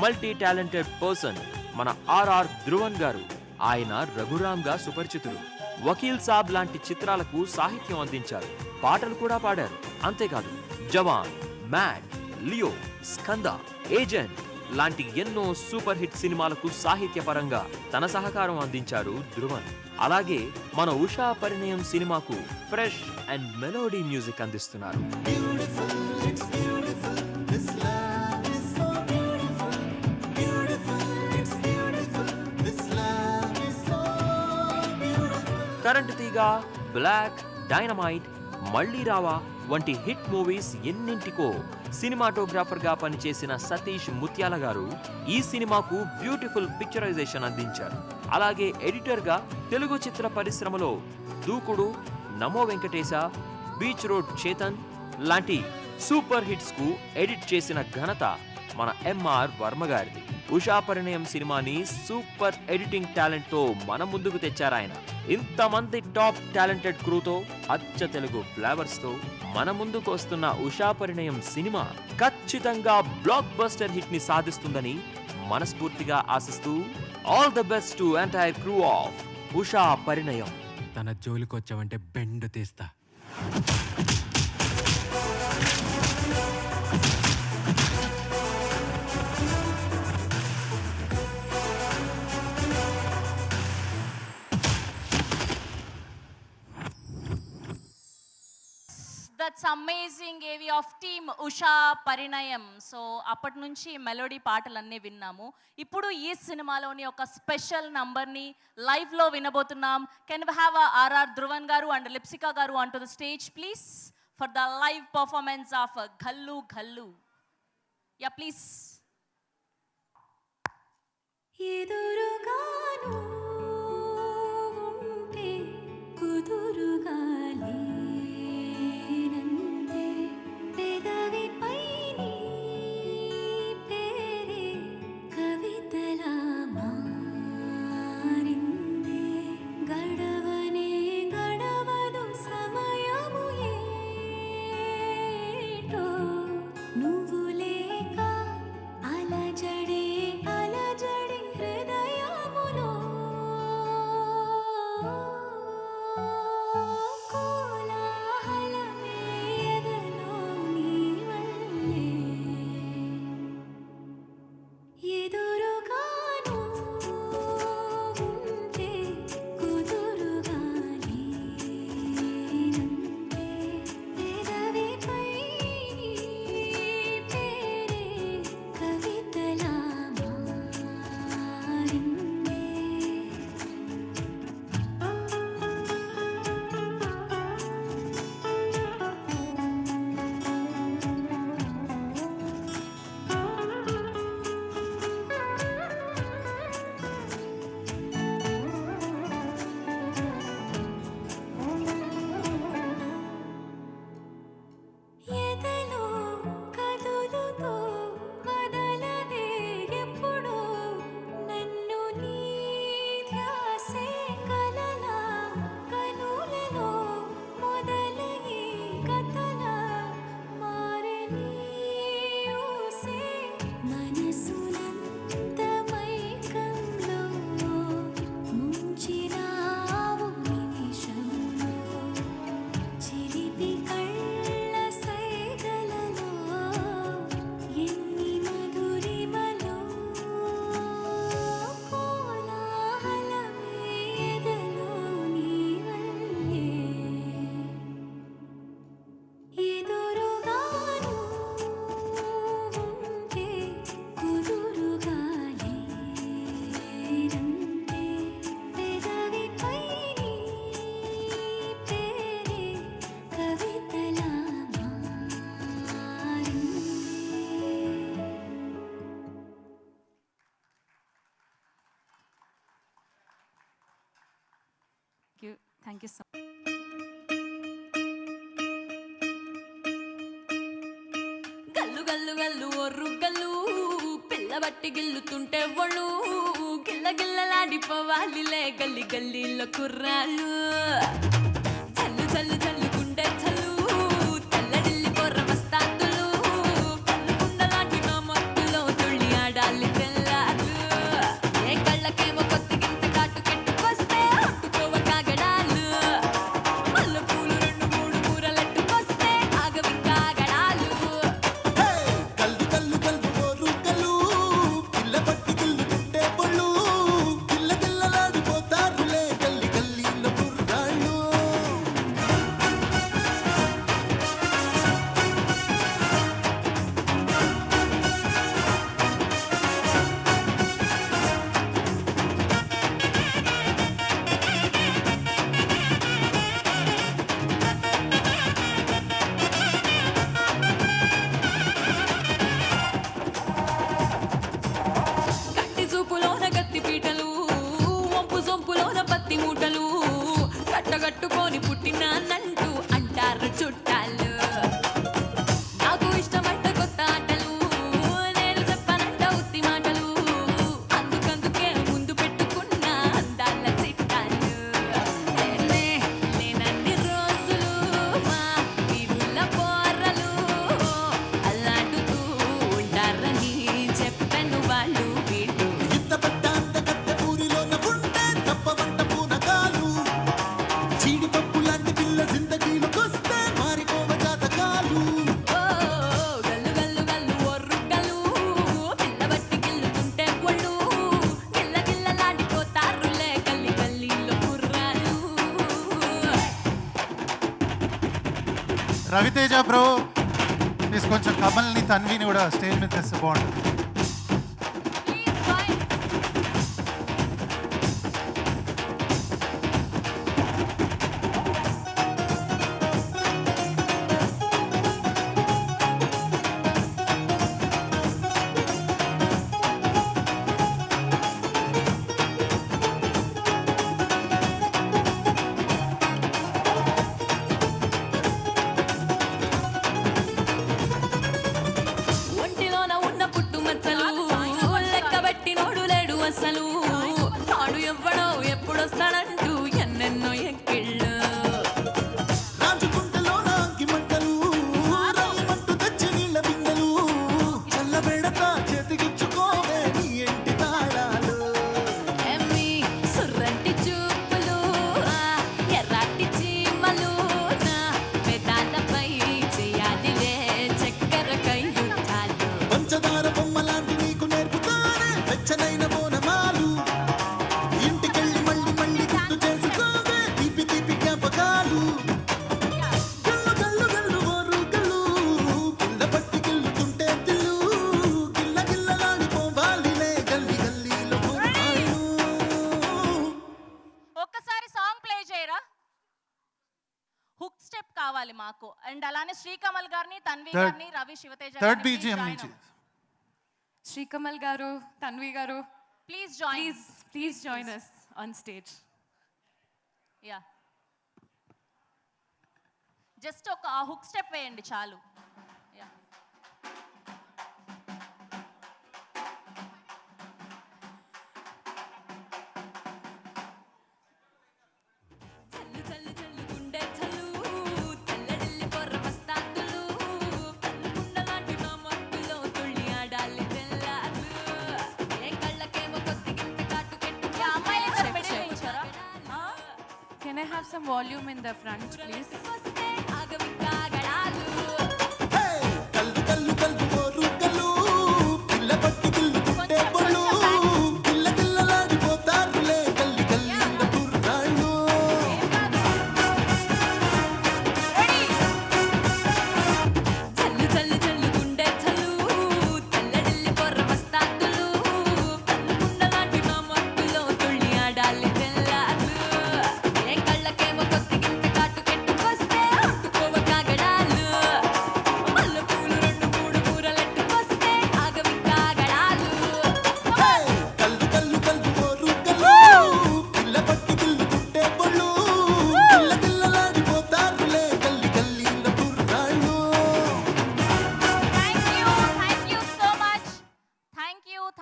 మల్టీ టాలెంటెడ్ పర్సన్ మన ఆర్ఆర్ ధ్రువన్ గారు. ఆయన రఘురామ్ గా సుపరిచితులు. వకీల్ సాబ్ లాంటి చిత్రాలకు సాహిత్యం అందించారు, పాటలు కూడా పాడారు. అంతేకాదు జవాన్, మ్యాడ్, లియో, స్కంద, ఏజెంట్ లాంటి ఎన్నో సూపర్ హిట్ సినిమాలకు సాహిత్యపరంగా తన సహకారం అందించారు ధ్రువన్. అలాగే మన ఉషా పరిణయం సినిమాకు ఫ్రెష్ అండ్ మెలోడీ మ్యూజిక్ అందిస్తున్నారు. కరెంట్ తీగ, బ్లాక్, డైనమైట్, మళ్ళీ రావా వంటి హిట్ మూవీస్ ఎన్నింటికో సినిమాటోగ్రాఫర్ గా పనిచేసిన సతీష్ ముత్యాల గారు ఈ సినిమాకు బ్యూటిఫుల్ పిక్చరైజేషన్ అందించారు. అలాగే ఎడిటర్ గా తెలుగు చిత్ర పరిశ్రమలో దూకుడు, నమో వెంకటేశ, బీచ్ రోడ్ చేతన్ లాంటి సూపర్ హిట్స్ కు ఎడిట్ చేసిన ఘనత మన ఎంఆర్ వర్మ గారిది. ఉషా పరిణయం సినిమాని సూపర్ ఎడిటింగ్ టాలెంట్ తో మన ముందుకు తెచ్చారాయన. ఇంతమంది టాప్ టాలెంటెడ్ క్రూతో, అచ్చ తెలుగు ఫ్లేవర్స్ తో మన ముందుకు వస్తున్న ఉషా పరిణయం సినిమా ఖచ్చితంగా బ్లాక్ బస్టర్ హిట్ ని సాధిస్తుందని మనస్ఫూర్తిగా ఆశిస్తూ all the best to entire crew of Usha Parinayam. తన జోలికి వచ్చావంటే బెండ్ తీస్తా. That's amazing AV of team Usha Parinayam. So అప్పటి నుంచి మెలోడీ పాటలన్నీ విన్నాము. ఇప్పుడు ఈ సినిమాలోని ఒక స్పెషల్ నంబర్ని లైవ్లో వినబోతున్నాం. Can we have R R Dhruvan గారు అండ్ లిప్సికా గారు on to the stage please for the live performance of Ghallu Ghallu. Yeah please. ఎదురుగాను ఉంటే కుదురుగా లేనంతే పెదవిపై నీ పేరే కవితలా మారిందే గడవనే గడవదు సమయము ఏటో నువ్వు లేక అలజడే అలజడి హృదయములో కోలాహలమే ఎదలో నీ వల్లే ఎదురుగాను ఉంటే కుదురుగా లేనంతే పెదవిపై నీ పేరే కవితలా మారిందే ఎదలో కదులుతో వదలదే ఎప్పుడూ నన్ను నీ ధ్యాసే కలలా కనులలో మొదలయ్యే కథలా మారని ఊసే మనసునంత మైకంలో ముంచినావు నిమిషంలో చిలిపి కళ్ళ సైగలలో ఎన్ని మధురిమలో కోలాహలమే ఎదలో నీ వల్లే ఎదురుగాను ఉంటే కుదురుగా లేనంతే పెదవిపై నీ పేరే కవితలా మారిందే థ్యాంక్ యూ సో గల్లు గల్లు గల్లు ఒర్రు గల్లు పిల్ల బట్టి గిల్లుతుంటే ఒళ్ళు గిల్ల గిల్లలాడిపోవాలిలే గల్లి గల్లీలో కుర్రాళ్ళు చల్లు చల్లు చల్లు గుండె చల్లు తెల్లడిల్లి కొర్ర మస్తాతులు కళ్ళు కుండలాంటి నా మత్తులో తుళ్ళి ఆడాలి తెల్లారు ఏ కళ్ళకేమో కొత్త గింత కాటు కెట్టుకొస్తే అట్టుకోవ కాగడాలు మల్ల పూలు 2-3 కూరలెట్టుకొస్తే ఆగవింకా ఆగడాలు కల్లు కల్లు కల్లు ఓరు కల్లు పిల్ల పట్టి గిల్లుతుంటే పొళ్ళు గిల్ల గిల్లలాడిపోతారులే గల్లి గల్లీలో కుర్రాళ్ళు కట్టి చూపులోన కత్తి పీటలు వంపు సొంపులోన పత్తి మూటలు కట్టగట్టుకొని పుట్టినానంటూ అంటారు చుట్టాలు నాకు ఇష్టమంట కొత్త ఆటలు నేను చెప్పనంట ఉత్తి మాటలు అందుకందుకే ముందు పెట్టుకున్న అందాల చిట్టాలు నేనన్ని రోజులు మా వీరుల పోరలు అల్లాడుతూ ఉంటారని చెప్పను వాళ్ళు వీళ్ళు ఇంత పెద్ద అంత కట్టె ఊరిలోన ఉంటే తప్పవంట పూనకాలు జీడిపప్పు లాంటి పిల్ల జిందగీలోకొస్తే మారిపోవ జాతకాలు గల్లు గల్లు గల్లు ఒర్రు గల్లు పిల్ల బట్టి గిల్లుతుంటే ఒళ్ళు గిల్ల గిల్లలాడిపోతారులే గల్లి గల్లీలో కుర్రాళ్ళు రవితేజ బ్రో ప్లీజ్ కొంచెం కమల్ని తన్విని కూడా స్టేజ్ మీద తెస్తే బాగుంటుంది కావాలి మాకు. అండ్ అలానే శ్రీకమల్ గారిని, తన్వి Third- గారిని, రవి శివతేజ థర్డ్ బీజిఎం నుంచి శ్రీకమల్ గారు, తన్వి గారు, please join. Please join us on stage. Yeah, just ఒక హుక్ స్టెప్ వేయండి చాలు. యా, చల్లు చల్లు చల్లు గుండె చల్లు తెల్లడిల్లి పొర్ర వస్తాతులు కన్నుకుండలాంటి నా మబ్బులో తుళ్ళి ఆడాలి తెల్లారు ఏ కళ్ళకేమో కొద్దిగింత కాటు కెట్టు అమ్మాయిలు ఇద్దరు పెళ్లి చేయించారా? Can I have some volume in the front, please? వస్తే ఆగవింకా గడాలు కల్లు కల్లు కల్లు ఓరు కల్లు పిల్ల పట్టి గిల్లు పుట్టే బొల్లు గిల్ల గిల్లలాడిపోతారులే గల్లి గల్లీల కుర్రాళ్ళు చల్లు చల్లు చల్లు గుండె చల్లు తెల్లడిల్లి పొర్ర వస్తాతులు కన్నుకుండలాంటి నా మబ్బులో తుళ్ళి ఆడాలి తెల్లారు ఏ కళ్ళకేమో కొద్దిగింత కాటు కెట్టు వస్తే అంటుకోవ కాగడాలు మల్లెపూలు రెండు మూడు కూరలెట్టుకొస్తే ఆగవి కాగడాలు కల్లు కల్లు కల్లు ఓరు కల్లు పిల్ల పట్టి గిల్లు పుట్టే బొల్లు గిల్ల గిల్లలాడిపోతారులే గల్లి గల్లీల కుర్రాళ్ళు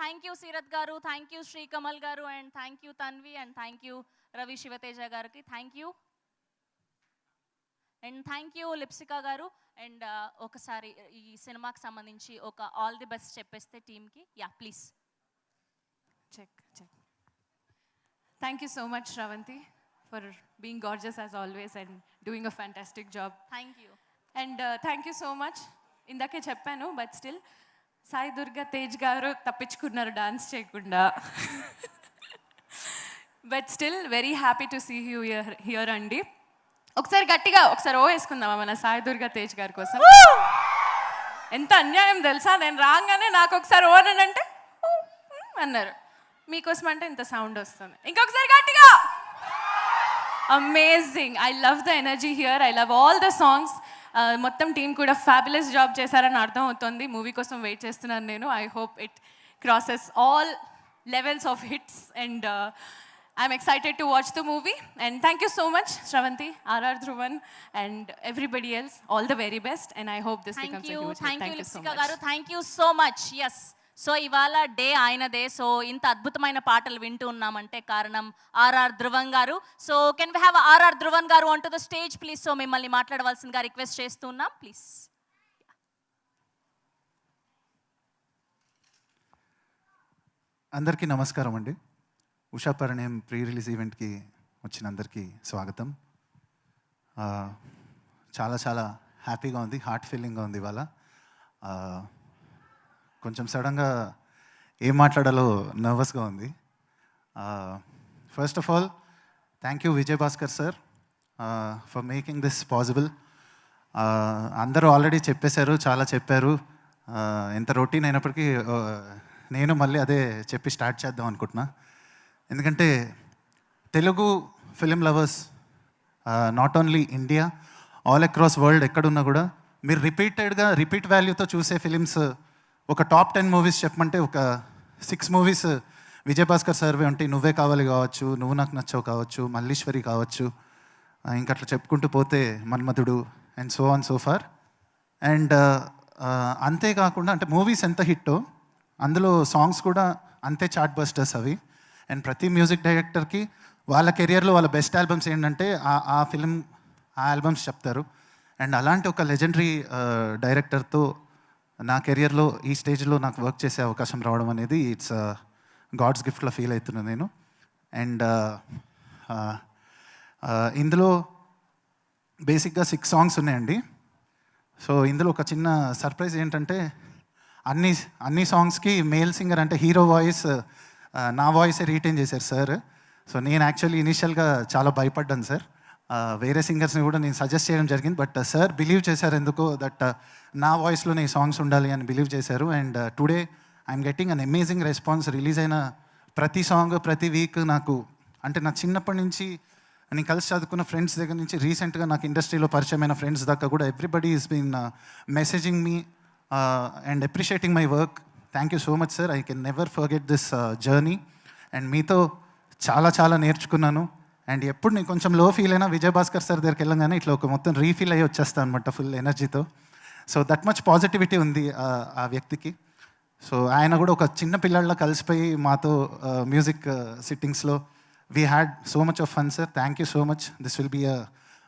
థ్యాంక్ యూ సీరత్ గారు, థ్యాంక్ యూ శ్రీకమల్ గారు, and thank you Tanvi, and thank you Ravi Sivateja గారికి, thank you. And thank you Lipsika గారు. అండ్ ఒకసారి ఈ సినిమాకి సంబంధించి ఒక ఆల్ ది బెస్ట్ చెప్పేస్తే టీమ్కి. Yeah please. Check. Thank you so much, Shravanti, for being gorgeous as always and doing a fantastic job. Thank you. And thank you so much. ఇందాకే చెప్పాను, బట్ స్టిల్ సాయి దుర్గా తేజ్ గారు తప్పించుకున్నారు డాన్స్ చేయకుండా. But still very happy to see you here అండి. ఒకసారి గట్టిగా ఒకసారి ఓ వేసుకుందామా మన సాయి దుర్గా తేజ్ గారి కోసం? ఎంత అన్యాయం తెలుసా, నేను రాగానే నాకు ఒకసారి ఓ అని అంటే అన్నారు, మీకోసం అంటే ఇంత సౌండ్ వస్తుంది. ఇంకొకసారి గట్టిగా. Amazing. I love the energy here, I love all the songs. మొత్తం టీం కూడా ఫ్యాబులస్ జాబ్ చేశారని అర్థం అవుతుంది. మూవీ కోసం వెయిట్ చేస్తున్నాను నేను. I hope it crosses all levels of hits and I'm excited to watch the movie. And thank you so much Shravanti, RR Dhruvan and everybody else. All the very best and I hope this becomes a huge hit. Thank you Thank you so Lipsika much. గారు, thank you so much. Yes, so ఇవాళ day ఆయనదే. So ఇంత అద్భుతమైన పాటలు వింటూ ఉన్నామంటే కారణం R R Dhruvan గారు. So can we have R R Dhruvan గారు on to the stage please? So మిమ్మల్ని మాట్లాడవలసిందిగా రిక్వెస్ట్ చేస్తున్నాం ప్లీజ్. అందరికీ నమస్కారం అండి. ఉషా పరిణయం ప్రీ రిలీజ్ ఈవెంట్కి వచ్చిన అందరికీ స్వాగతం. చాలా చాలా హ్యాపీగా ఉంది, హార్ట్ ఫీలింగ్గా ఉంది ఇవాళ. కొంచెం సడన్గా ఏం మాట్లాడాలో నర్వస్గా ఉంది. First of all thank you Vijay Bhaskar sir for making this possible. అందరూ ఆల్రెడీ చెప్పేశారు, చాలా చెప్పారు. ఎంత రొటీన్ అయినప్పటికీ నేను మళ్ళీ అదే చెప్పి స్టార్ట్ చేద్దాం అనుకుంటున్నా. ఎందుకంటే Telugu film lovers not only India, all across world ఎక్కడున్నా కూడా మీరు రిపీట్ వాల్యూతో చూసే ఫిలిమ్స్ ఒక టాప్ 10 మూవీస్ చెప్పమంటే ఒక 6 మూవీస్ విజయ్ భాస్కర్ సర్వే ఉంటాయి. నువ్వే కావాలి కావచ్చు, నువ్వు నాకు నచ్చావు కావచ్చు, మల్లీశ్వరి కావచ్చు, ఇంకా అట్లా చెప్పుకుంటూ పోతే Manmadhudu and so on so far. And అంతేకాకుండా అంటే మూవీస్ ఎంత హిట్టో అందులో సాంగ్స్ కూడా అంతే చార్ట్ బస్టర్స్ అవి. అండ్ ప్రతి మ్యూజిక్ డైరెక్టర్కి వాళ్ళ కెరియర్లో వాళ్ళ బెస్ట్ ఆల్బమ్స్ ఏంటంటే ఆ ఫిలిం ఆ ఆల్బమ్స్ చెప్తారు. అండ్ అలాంటి ఒక లెజెండరీ డైరెక్టర్తో నా కెరియర్లో ఈ స్టేజ్లో నాకు వర్క్ చేసే అవకాశం రావడం అనేది ఇట్స్ గాడ్స్ గిఫ్ట్లో ఫీల్ అవుతున్నాను నేను. అండ్ ఇందులో బేసిక్గా 6 సాంగ్స్ ఉన్నాయండి. సో ఇందులో ఒక చిన్న సర్ప్రైజ్ ఏంటంటే అన్ని సాంగ్స్కి మేల్ సింగర్ అంటే హీరో వాయిస్ నా వాయిసే రీటైన్ చేశారు సార్. సో నేను యాక్చువల్లీ ఇనీషియల్గా చాలా భయపడ్డాను సార్. వేరే సింగర్స్ని కూడా నేను సజెస్ట్ చేయడం జరిగింది. బట్ సార్ బిలీవ్ చేశారు ఎందుకో దట్ నా వాయిస్లోనే ఈ సాంగ్స్ ఉండాలి అని బిలీవ్ చేశారు. And today I'm getting an amazing response. Release అయిన ప్రతి సాంగ్ ప్రతి వీక్ నాకు అంటే నా చిన్నప్పటి నుంచి నేను కలిసి చదువుకున్న ఫ్రెండ్స్ దగ్గర నుంచి రీసెంట్గా నాకు ఇండస్ట్రీలో పరిచయమైన ఫ్రెండ్స్ దాకా కూడా everybody is been messaging me and appreciating my work. Thank you so much sir. I can never forget this journey. And మీతో చాలా నేర్చుకున్నాను. అండ్ ఎప్పుడు నేను కొంచెం లో ఫీల్ అయినా విజయభాస్కర్ సార్ దగ్గరికి వెళ్ళగానే ఇట్లా ఒక మొత్తం రీఫీల్ అయ్యి వచ్చేస్తాను అనమాట ఫుల్ ఎనర్జీతో. సో దట్ మచ్ పాజిటివిటీ ఉంది ఆ వ్యక్తికి. సో ఆయన కూడా ఒక చిన్న పిల్లల్లా కలిసిపోయి మాతో మ్యూజిక్ సిట్టింగ్స్లో we had so much of fun sir. Thank you so much. This will be a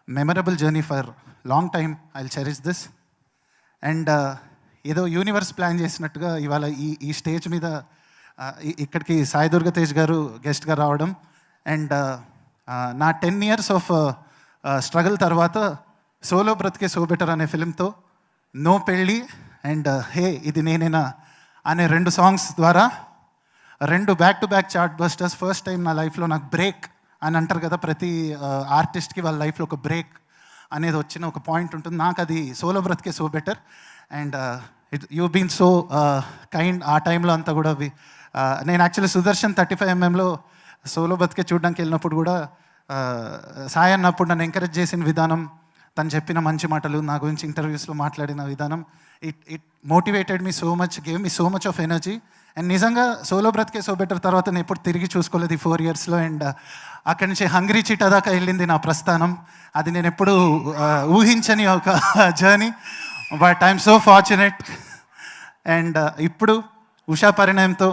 memorable journey for long time. I will cherish this. And ఏదో యూనివర్స్ ప్లాన్ చేసినట్టుగా ఇవాళ ఈ స్టేజ్ మీద ఇక్కడికి సాయి దుర్గ తేజ్ గారు గెస్ట్గా రావడం అండ్ నా 10 years ఆఫ్ స్ట్రగుల్ తర్వాత సోలో బ్రతికే సో బెటర్ అనే ఫిలింతో నో పెళ్ళి అండ్ హే ఇది నేనేనా అనే 2 songs ద్వారా 2 back-to-back chart busters. First time నా లైఫ్లో నాకు బ్రేక్ అని అంటారు కదా, ప్రతి ఆర్టిస్ట్కి వాళ్ళ లైఫ్లో ఒక బ్రేక్ అనేది వచ్చిన ఒక పాయింట్ ఉంటుంది. నాకు అది సోలో బ్రతికే so better. And you been so kind. ఆ టైంలో అంతా కూడా నేను యాక్చువల్లీ సుదర్శన్ 35mmలో సోలో బతికే చూడడానికి వెళ్ళినప్పుడు కూడా సాయి అన్నప్పుడు నన్ను ఎంకరేజ్ చేసిన విధానం, తను చెప్పిన మంచి మాటలు, నా గురించి ఇంటర్వ్యూస్లో మాట్లాడిన విధానం, it motivated me so much, gave me so much of energy. And నిజంగా సోలో బ్రతికే సో బెటర్ తర్వాత నేను ఎప్పుడు తిరిగి చూసుకోలేదు ఈ 4 yearsలో. అండ్ అక్కడి నుంచి హంగ్రీ చీటా దాకా వెళ్ళింది నా ప్రస్థానం. అది నేను ఎప్పుడు ఊహించని ఒక journey. But I'm so fortunate. And ఇప్పుడు ఉషా పరిణయంతో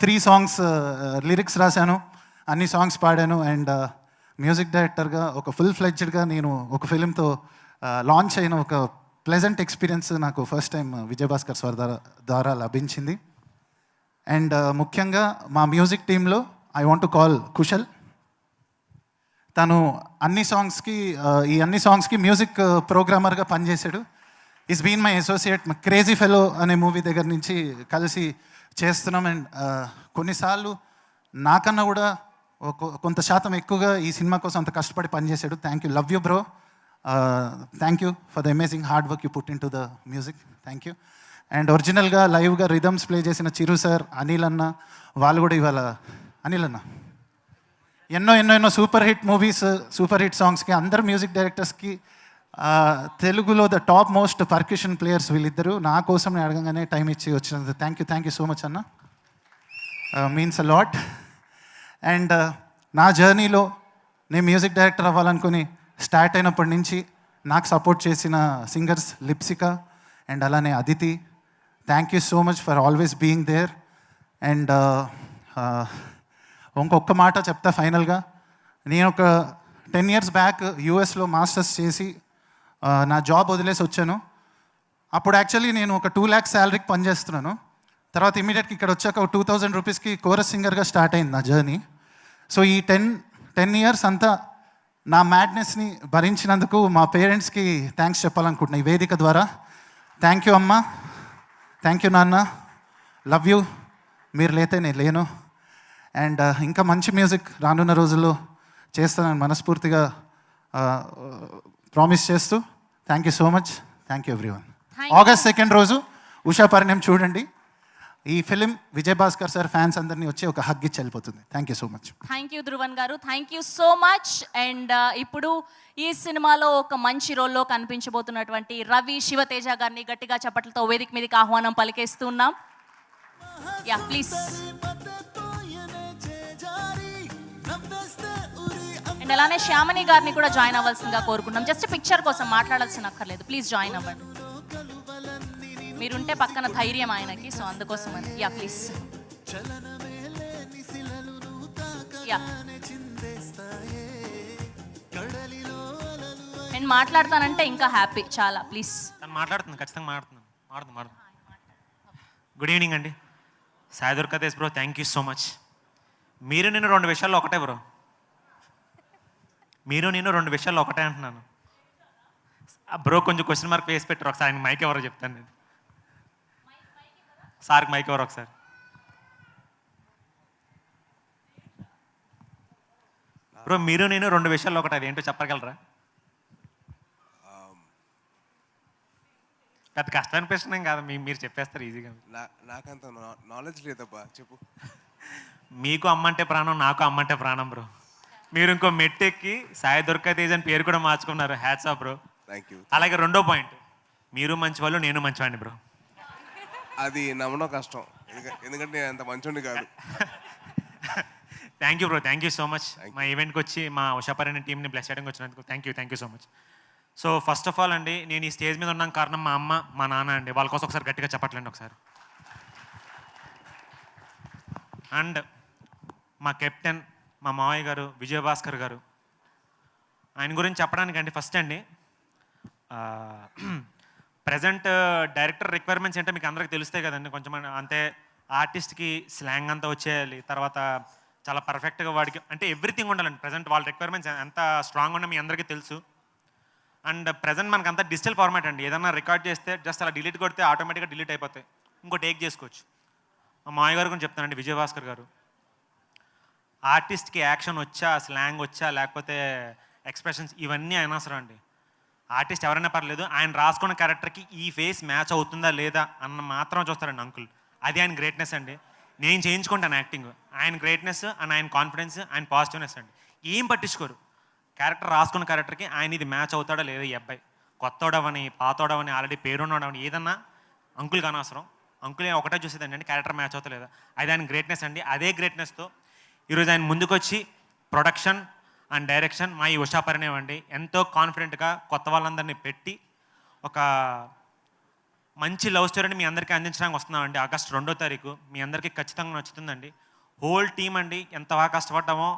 3 songs లిరిక్స్ రాశాను, అన్ని సాంగ్స్ పాడాను. అండ్ మ్యూజిక్ డైరెక్టర్గా ఒక ఫుల్ ఫ్లెడ్జ్డ్గా నేను ఒక ఫిలింతో లాంచ్ అయిన ఒక ప్లెజెంట్ ఎక్స్పీరియన్స్ నాకు ఫస్ట్ టైం విజయభాస్కర్ సార్ ద్వారా లభించింది. అండ్ ముఖ్యంగా మా మ్యూజిక్ టీంలో I want to call Kushal. తను అన్ని సాంగ్స్కి మ్యూజిక్ ప్రోగ్రామర్గా పనిచేశాడు. Is been my associate. Crazy fellow అనే మూవీ దగ్గర నుంచి కలిసి చేస్తున్నాం. అండ్ కొన్నిసార్లు నాకన్నా కూడా కొంత శాతం ఎక్కువగా ఈ సినిమా కోసం అంత కష్టపడి పనిచేశాడు. Thank you. Love you bro. Thank you for the amazing hard work you put in to the music. Thank you. And ఒరిజినల్గా లైవ్గా రిథమ్స్ ప్లే చేసిన చిరు సార్, అనిల్ అన్న, వాళ్ళు కూడా ఇవాళ అనిల్ అన్న ఎన్నో super hit movies, super hit సాంగ్స్కి అందరు మ్యూజిక్ డైరెక్టర్స్కి తెలుగులో the top most percussion players వీళ్ళిద్దరూ. నా కోసం నేను అడగంగానే టైం ఇచ్చి వచ్చినందుకు థ్యాంక్ యూ సో మచ్ అన్న. Means a lot. అండ్ నా జర్నీలో నేను మ్యూజిక్ డైరెక్టర్ అవ్వాలనుకుని స్టార్ట్ అయినప్పటి నుంచి నాకు సపోర్ట్ చేసిన సింగర్స్ లిప్సికా అండ్ అలానే Aditi, thank you so much for always being there. And ఇంకొక మాట చెప్తా ఫైనల్గా. నేను ఒక 10 years బ్యాక్ యూఎస్లో మాస్టర్స్ చేసి నా జాబ్ వదిలేసి వచ్చాను. అప్పుడు యాక్చువల్లీ నేను ఒక 2 lakhs శాలరీకి పనిచేస్తున్నాను. తర్వాత ఇమీడియట్గా ఇక్కడ వచ్చాక ఒక 2000 రూపీస్కి కోరస్ సింగర్గా స్టార్ట్ అయింది నా జర్నీ. సో ఈ 10 years అంతా నా మ్యాడ్నెస్ని భరించినందుకు మా పేరెంట్స్కి థ్యాంక్స్ చెప్పాలనుకుంటున్నా ఈ వేదిక ద్వారా. థ్యాంక్ యూ అమ్మ, థ్యాంక్ యూ నాన్న, లవ్ యూ. మీరు లేతే నేను లేను. అండ్ ఇంకా మంచి మ్యూజిక్ రానున్న రోజుల్లో చేస్తానని మనస్ఫూర్తిగా ప్రామిస్ చేస్తూ thank you so much. Thank you everyone. August 2nd రోజు ఉషా పరిణయం చూడండి. ఈ ఫిలిం విజయభాస్కర్ సార్ ఫ్యాన్స్ అందరినీ వచ్చి ఒక హగ్ ఇచ్చి వెళ్ళిపోతుంది. Thank you so much. Thank you Dhruvan గారు, thank you so much. And ఇప్పుడు ఈ సినిమాలో ఒక మంచి రోల్లో కనిపించబోతున్నటువంటి రవి శివతేజ గారిని గట్టిగా చప్పట్లతో వేదిక మీదకి ఆహ్వానం పలికేస్తున్నాం. Yeah please. అండ్ అలానే శ్యామని గారిని కూడా జాయిన్ అవ్వాల్సిందిగా కోరుకుంటున్నాం. జస్ట్ పిక్చర్ కోసం మాట్లాడాల్సిన అక్కర్లేదు, ప్లీజ్ జాయిన్ అవ్వండి. మీరుంటే పక్కన ధైర్యం ఆయనకి, సో అందుకోసం అని. Yeah please. యా నేను మాట్లాడతానంటే ఇంకా హ్యాపీ చాలా. ప్లీజ్. తను మాట్లాడుతుంది, ఖచ్చితంగా మాట్లాడుతున్నాను. గుడ్ ఈవినింగ్ అండి. Sai Durga Tej bro, thank you so much. మీరు నేను 2 విషయాల్లో ఒకటే బ్రో. మీరు నేను 2 విషయాల్లో ఒకటే అంటున్నాను బ్రో. కొంచెం క్వశ్చన్ మార్క్ వేసి పెట్టారు. ఒకసారి ఆయన మైక్ ఎవరో చెప్తాను నేను. సార్కి మైక్ ఎవరో ఒకసారి. బ్రో మీరు నేను 2 విషయాల్లో ఒకటి, అది ఏంటో చెప్పగలరా? పెద్ద కష్టమైన ప్రశ్న ఏం కాదు, మీరు చెప్పేస్తారు ఈజీగా. నాకంత నాలెడ్జ్ లేదబ్బా, చెప్పు. మీకు అమ్మంటే ప్రాణం, నాకు అమ్మంటే ప్రాణం బ్రో. మీరు ఇంకో మెట్టెక్కి సాయి దుర్గా తేజ్ అని పేరు కూడా మార్చుకున్నారు. Hats off bro. Thank you. అలాగే రెండో పాయింట్, మీరు మంచివాళ్ళు, నేను మంచివాడిని బ్రో. అది నమ్మడం కష్టం, ఎందుకంటే నేను అంత మంచోండి కాదు. Thank you bro, thank you so much. మా ఈవెంట్కి వచ్చి మా ఉషాపరిణ టీంని బ్లెస్ చేయడానికి వచ్చినందుకు thank you so much. So first of all అండి, నేను ఈ స్టేజ్ మీద ఉన్నాను కారణం మా అమ్మ, మా నాన్న అండి. వాళ్ళ కోసం ఒకసారి గట్టిగా చెప్పట్లేండి ఒకసారి. అండ్ మా కెప్టెన్, మా మావయ్య గారు విజయభాస్కర్ గారు. ఆయన గురించి చెప్పడానికి అండి ఫస్ట్ అండి, ప్రజెంట్ డైరెక్టర్ రిక్వైర్మెంట్స్ ఏంటో మీకు అందరికీ తెలుస్తాయి కదండి. కొంచెం అంతే, ఆర్టిస్ట్కి స్లాంగ్ అంతా వచ్చేయాలి, తర్వాత చాలా పర్ఫెక్ట్గా వాడికి అంటే ఎవ్రీథింగ్ ఉండాలండి. ప్రజెంట్ వాళ్ళ రిక్వైర్మెంట్స్ ఎంత స్ట్రాంగ్ ఉన్నా మీ అందరికీ తెలుసు. అండ్ ప్రజెంట్ మనకు అంతా డిజిటల్ ఫార్మాట్ అండి. ఏదన్నా రికార్డ్ చేస్తే జస్ట్ అలా డిలీట్ కొడితే ఆటోమేటిక్గా డిలీట్ అయిపోతాయి, ఇంకో టేక్ చేసుకోవచ్చు. మా మామయ్య గారు గురించి చెప్తానండి, విజయభాస్కర్ గారు. ఆర్టిస్ట్కి యాక్షన్ వచ్చా, స్లాంగ్ వచ్చా, లేకపోతే ఎక్స్ప్రెషన్స్, ఇవన్నీ అనవసరం అండి. ఆర్టిస్ట్ ఎవరైనా పర్లేదు, ఆయన రాసుకున్న క్యారెక్టర్కి ఈ ఫేస్ మ్యాచ్ అవుతుందా లేదా అన్న మాత్రం చూస్తారండి అంకుల్. అది ఆయన గ్రేట్నెస్ అండి. నేను చేయించుకుంటాను యాక్టింగ్. ఆయన గ్రేట్నెస్ అండ్ ఆయన కాన్ఫిడెన్స్, ఆయన పాజిటివ్నెస్ అండి. ఏం పట్టించుకోరు. క్యారెక్టర్ రాసుకున్న క్యారెక్టర్కి ఆయన ఇది మ్యాచ్ అవుతాడా లేదా, ఈ అబ్బాయి కొత్తోడవని పాతోడవని ఆల్రెడీ పేరున్నోడవని ఏదన్నా అంకుల్కి అనవసరం. అంకుల్ ఒకటే చూసేదండి అంటే క్యారెక్టర్ మ్యాచ్ అవుతా లేదా, అది ఆయన గ్రేట్నెస్ అండి. అదే గ్రేట్నెస్తో ఈరోజు ఆయన ముందుకొచ్చి ప్రొడక్షన్ అండ్ డైరెక్షన్ మా ఈ ఉషాపరిణయం అండి ఎంతో కాన్ఫిడెంట్గా కొత్త వాళ్ళందరినీ పెట్టి ఒక మంచి లవ్ స్టోరీని మీ అందరికీ అందించడానికి వస్తున్నామండి. ఆగస్టు 2వ తారీఖు మీ అందరికీ ఖచ్చితంగా నచ్చుతుందండి. హోల్ టీం అండి ఎంత బాగా కష్టపడ్డామో,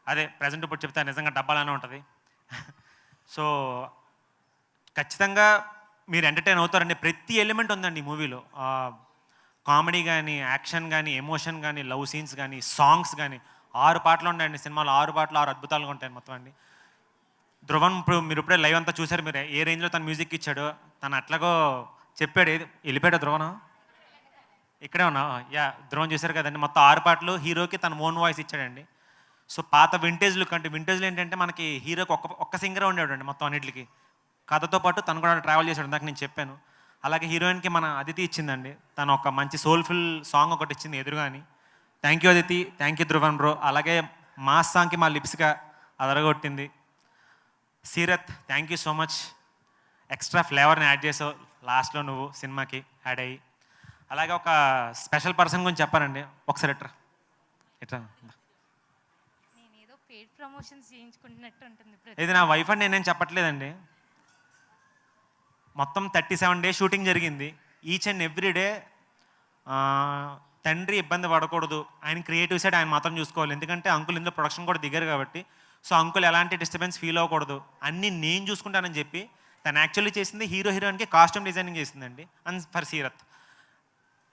అదే ప్రజెంట్ ఇప్పుడు చెప్తే నిజంగా డబ్బాలానే ఉంటుంది. సో ఖచ్చితంగా మీరు ఎంటర్టైన్ అవుతారండి. ప్రతి ఎలిమెంట్ ఉందండి ఈ మూవీలో. కామెడీ కానీ, యాక్షన్ కానీ, ఎమోషన్ కానీ, లవ్ సీన్స్ కానీ, సాంగ్స్ కానీ. 6 పాటలు ఉన్నాయండి సినిమాలో. 6 పాటలు 6 అద్భుతాలుగా ఉంటాయి మొత్తం అండి. ధ్రువన్ ఇప్పుడు మీరు ఇప్పుడే లైవ్ అంతా చూసారు, మీరు ఏ రేంజ్లో తన మ్యూజిక్ ఇచ్చాడో. తను అట్లాగో చెప్పాడు. ఏది వెళ్ళిపోయాడు ధ్రువన్? ఇక్కడే ఉన్నా. యా, ధ్రువన్ చూసారు కదండి. మొత్తం 6 పాటలు హీరోకి తన ఓన్ వాయిస్ ఇచ్చాడండి. సో పాత వింటేజ్ లుక్ అంటే, వింటేజ్లో ఏంటంటే మనకి హీరోకి ఒక్క సింగరే ఉండేవాడండి మొత్తం అన్నిటికి. కథతో పాటు తను కూడా ట్రావెల్ చేశాడు, ఇందాక నేను చెప్పాను. అలాగే హీరోయిన్కి మన అదితి ఇచ్చిందండి. తను ఒక మంచి సోల్ఫుల్ సాంగ్ ఒకటి ఇచ్చింది ఎదురుగా అని. Thank you Aditi, thank you Dhruvan bro. అలాగే మాస్ సాంగ్కి మా లిప్స్గా అదరగొట్టింది. Seerat, thank you so much. Extra ఫ్లేవర్ని యాడ్ చేసావు లాస్ట్లో నువ్వు సినిమాకి యాడ్ అయ్యి. అలాగే ఒక స్పెషల్ పర్సన్ గురించి చెప్పారండి, ఒకసారి ఎట్రా ఎట్రా. నేనేదో పెయిడ్ ప్రమోషన్స్ చేయించుకుంటున్నట్టు ఉంటుంది. ఇది నా వైఫ్ అని నేనేం చెప్పట్లేదండి. మొత్తం 37 డేస్ షూటింగ్ జరిగింది. ఈచ్ అండ్ ఎవ్రీ డే తండ్రి ఇబ్బంది పడకూడదు, ఆయన క్రియేటివ్ సైడ్ ఆయన మాత్రం చూసుకోవాలి. ఎందుకంటే అంకుల్ ఇందులో ప్రొడక్షన్ కూడా దిగారు కాబట్టి. సో అంకుల్ ఎలాంటి డిస్టర్బెన్స్ ఫీల్ అవ్వకూడదు, అన్నీ నేను చూసుకుంటానని చెప్పి తను యాక్చువల్లీ చేసింది హీరోయిన్కి కాస్ట్యూమ్ డిజైనింగ్ చేసిందండి. అండ్ ఫర్ సీరత్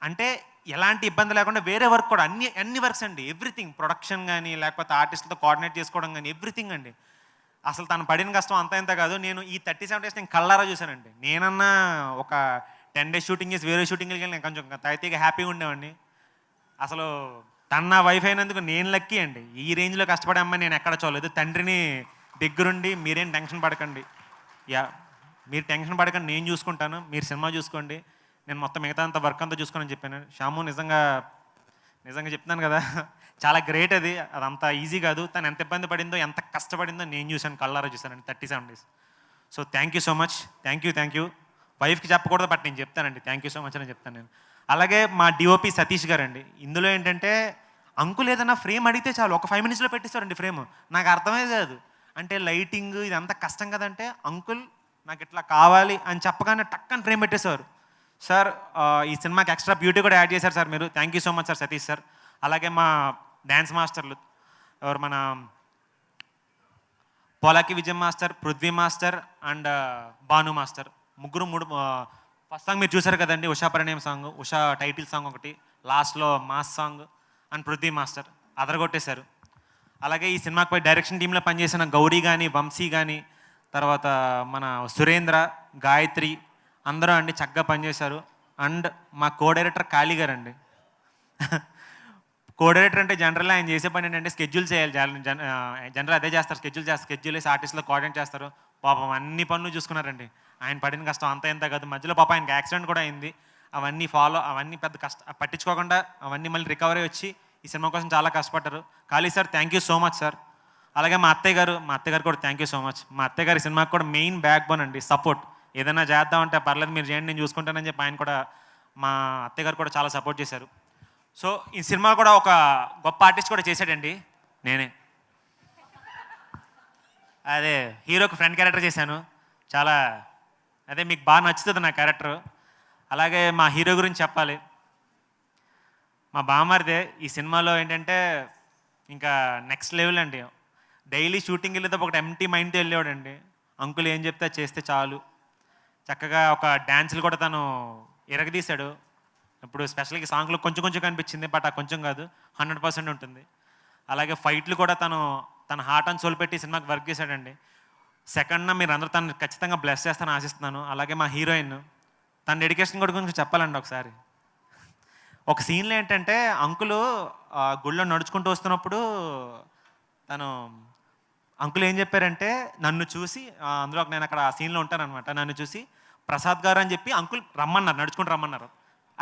అంటే ఎలాంటి ఇబ్బంది లేకుండా వేరే వర్క్ కూడా అన్ని వర్క్స్ అండి. ఎవ్రీథింగ్, ప్రొడక్షన్ కానీ, లేకపోతే ఆర్టిస్ట్తో కోఆర్డినేట్ చేసుకోవడం కానీ, ఎవ్రీథింగ్ అండి. అసలు తను పడిన కష్టం అంత ఇంత కాదు. నేను ఈ 37 డేస్ నేను కళ్ళారా చూశానండి. నేనన్నా ఒక 10 డేస్ షూటింగ్ చేసి వేరే షూటింగ్కి వెళ్ళి నేను కొంచెం తైతీగా హ్యాపీగా ఉండేవాడిని. అసలు తన నా వైఫ్ అయినందుకు నేను లక్కీ అండి. ఈ రేంజ్లో కష్టపడే అమ్మాయి నేను ఎక్కడ చూడలేదు. తండ్రిని దగ్గరుండి మీరేం టెన్షన్ పడకండి, యా మీరు టెన్షన్ పడకండి, నేను చూసుకుంటాను, మీరు సినిమా చూసుకోండి, నేను మొత్తం మిగతా అంత వర్క్ అంతా చూసుకోనని చెప్పాను. శ్యాము నిజంగా చెప్తున్నాను కదా, చాలా గ్రేట్. అదంతా ఈజీ కాదు. తను ఎంత ఇబ్బంది పడిందో, ఎంత కష్టపడిందో నేను చూశాను, కళ్ళారా చూశానండి 37 days. So thank you so much. Thank you. వైఫ్కి చెప్పకూడదు, బట్ నేను చెప్తానండి. థ్యాంక్ యూ సో మచ్ అని చెప్తాను నేను. అలాగే మా డిఓపి సతీష్ గారు అండి. ఇందులో ఏంటంటే అంకుల్ ఏదైనా ఫ్రేమ్ అడిగితే చాలు ఒక 5 మినిట్స్లో పెట్టిస్తారండి ఫ్రేమ్. నాకు అర్థమే కాదు. అంటే లైటింగ్ ఇదంతా కష్టం కదంటే అంకుల్ నాకు ఇట్లా కావాలి అని చెప్పగానే టక్కని ఫ్రేమ్ పెట్టేశారు. సార్ ఈ సినిమాకి ఎక్స్ట్రా బ్యూటీ కూడా యాడ్ చేశారు సార్ మీరు. Thank you so much sir Satish sir. అలాగే మా డ్యాన్స్ మాస్టర్లు ఎవరు, మన Polaki Vijay master, Prithvi master and Bhanu master, ముగ్గురు ఫస్ట్ సాంగ్ మీరు చూసారు కదండి, Usha Parinayam song, Usha title song ఒకటి, లాస్ట్లో mass song and Prithvi master అదరగొట్టేశారు. అలాగే ఈ సినిమాకి పోయి డైరెక్షన్ టీంలో పనిచేసిన గౌరీ కానీ, వంశీ కానీ, తర్వాత మన సురేంద్ర, గాయత్రి అందరూ అండి చక్కగా పనిచేశారు. అండ్ మా కో డైరెక్టర్ కాళీ గారు అండి. కో డైరెక్టర్ అంటే జనరల్గా ఆయన చేసే పని ఏంటంటే స్కెడ్యూల్ చేయాలి. జనరల్ అదే చేస్తారు, స్కెడ్యూల్ వేసి ఆర్టిస్ట్లో కోఆర్డినేట్ చేస్తారు. పాపం అన్ని పనులు చూసుకున్నారండి. ఆయన పడిన కష్టం అంత ఎంత కాదు. మధ్యలో పాప ఆయనకి యాక్సిడెంట్ కూడా అయింది. అవన్నీ పెద్ద పట్టించుకోకుండా అవన్నీ మళ్ళీ రికవరీ వచ్చి ఈ సినిమా కోసం చాలా కష్టపడ్డారు. Kali sir thank you so much sir. అలాగే మా అత్తయ్య గారు కూడా థ్యాంక్ యూ సో మచ్. మా అత్తయ్య గారి సినిమాకి కూడా మెయిన్ బ్యాక్ బోన్ అండి, సపోర్ట్. ఏదైనా చేద్దామంటే పర్లేదు మీరు చేయండి నేను చూసుకుంటానని చెప్పి ఆయన కూడా, మా అత్తయ్య గారు కూడా చాలా సపోర్ట్ చేశారు. సో ఈ సినిమా కూడా ఒక గొప్ప ఆర్టిస్ట్ కూడా చేశాడండి, నేనే. అదే హీరోకి ఫ్రెండ్ క్యారెక్టర్ చేశాను. చాలా అదే మీకు బాగా నచ్చుతుంది నా క్యారెక్టర్. అలాగే మా హీరో గురించి చెప్పాలి. మా బామ్మరిదే ఈ సినిమాలో ఏంటంటే ఇంకా నెక్స్ట్ లెవెల్ అండి. డైలీ షూటింగ్ వెళ్ళేటప్పుడు ఒకటి ఎంటీ మైండ్తో వెళ్ళేవాడండి. అంకుల్ ఏం చెప్తే చేస్తే చాలు. చక్కగా ఒక డ్యాన్సులు కూడా తను ఎరగదీశాడు. ఇప్పుడు స్పెషల్గా సాంగ్లో కొంచెం కొంచెం కనిపించింది, బట్ ఆ కొంచెం కాదు, 100% ఉంటుంది. అలాగే ఫైట్లు కూడా తన హార్ట్ అండ్ సోల్ పెట్టి సినిమాకి వర్క్ చేశాడండి. సెకండ్న మీరు అందరూ తను ఖచ్చితంగా బ్లెస్ చేస్తానని ఆశిస్తున్నాను. అలాగే మా హీరోయిన్, తన డెడికేషన్ కూడా కొంచెం చెప్పాలండి ఒకసారి. ఒక సీన్లో ఏంటంటే అంకులు గుళ్ళో నడుచుకుంటూ వస్తున్నప్పుడు అంకుల్ ఏం చెప్పారంటే నన్ను చూసి, అందులో నేను అక్కడ ఆ సీన్లో ఉంటానన్నమాట, నన్ను చూసి ప్రసాద్ గారు అని చెప్పి అంకుల్ రమ్మన్నారు, నడుచుకుంటూ రమ్మన్నారు.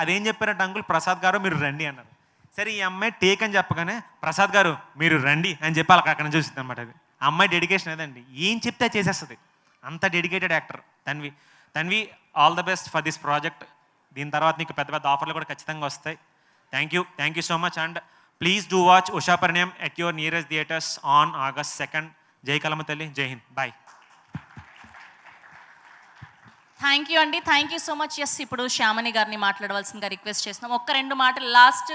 అదేం చెప్పారంటే అంకుల్ ప్రసాద్ గారు మీరు రండి అన్నారు. సరే ఈ అమ్మాయి టేక్ అని చెప్పగానే ప్రసాద్ గారు మీరు రండి అని చెప్పి అలా అక్కడ చూసింది అనమాట. అది ఆ అమ్మాయి డెడికేషన్ అదండి, ఏం చెప్తే చేసేస్తుంది, అంత dedicated actor Tanvi. All the best for this project. దీని తర్వాత నీకు పెద్ద పెద్ద ఆఫర్లు కూడా ఖచ్చితంగా వస్తాయి. Thank you so much. And please do watch Usha Parinayam at your nearest theatres on August 2nd. జై కలమ తల్లి, జై హింద్, బాయ్. థ్యాంక్ యూ అండి, thank you so much. Yes, ఇప్పుడు శ్యామని గారిని మాట్లాడవలసిందిగా రిక్వెస్ట్ చేస్తున్నాం. ఒక్క 2 మాటలు. లాస్ట్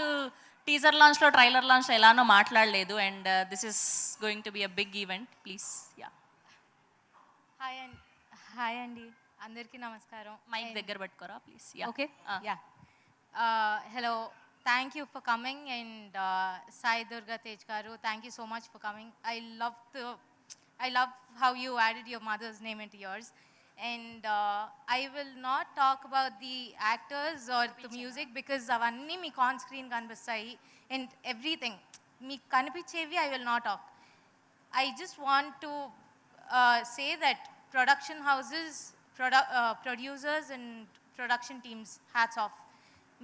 టీజర్ లాంచ్లో, ట్రైలర్ లాంచ్లో ఎలానో మాట్లాడలేదు, and this is going to be a big event. Please. Yeah, hi అండి, అందరికీ నమస్కారం. మైక్ దగ్గర పెట్టుకోరా please. Okay, yeah. Hello, thank you for coming. And Sai Durga Tej గారు, thank you so much for coming. I love how you added your mother's name into yours. And I will not talk about the actors or the music because avanni meeku on screen kanipistayi and everything meeku kanipichevi I will not talk. I just want to say that production houses, producers and production teams, hats off.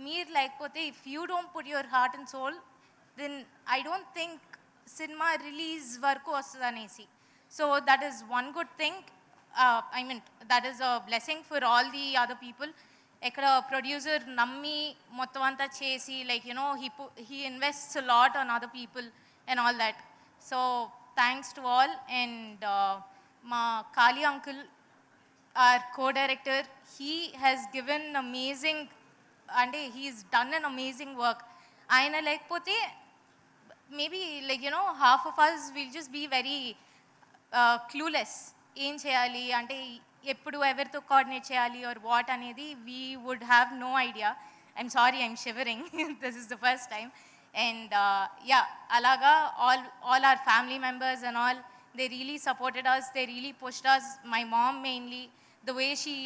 Meer lekapothe, if you don't put your heart and soul, then I don't think cinema release varaku vastudanesi. So that is one good thing. I mean, that is a blessing for all the other people. Ekkada producer nammi mottam anta chesi, like, you know, he invests a lot on other people and all that. So thanks to all. And ma Kali uncle, our co-director, he has given amazing, and he's done an amazing work. Ayana lekapothe maybe, like, you know, half of us will just be very clueless. ఏం చేయాలి అంటే ఎప్పుడు ఎవరితో coordinate చేయాలి or what అనేది we would have no idea. I'm sorry, I'm shivering, this is the first time. And yeah, అలాగా all our family members and all, they really supported us, they really pushed us. My mom mainly, the way she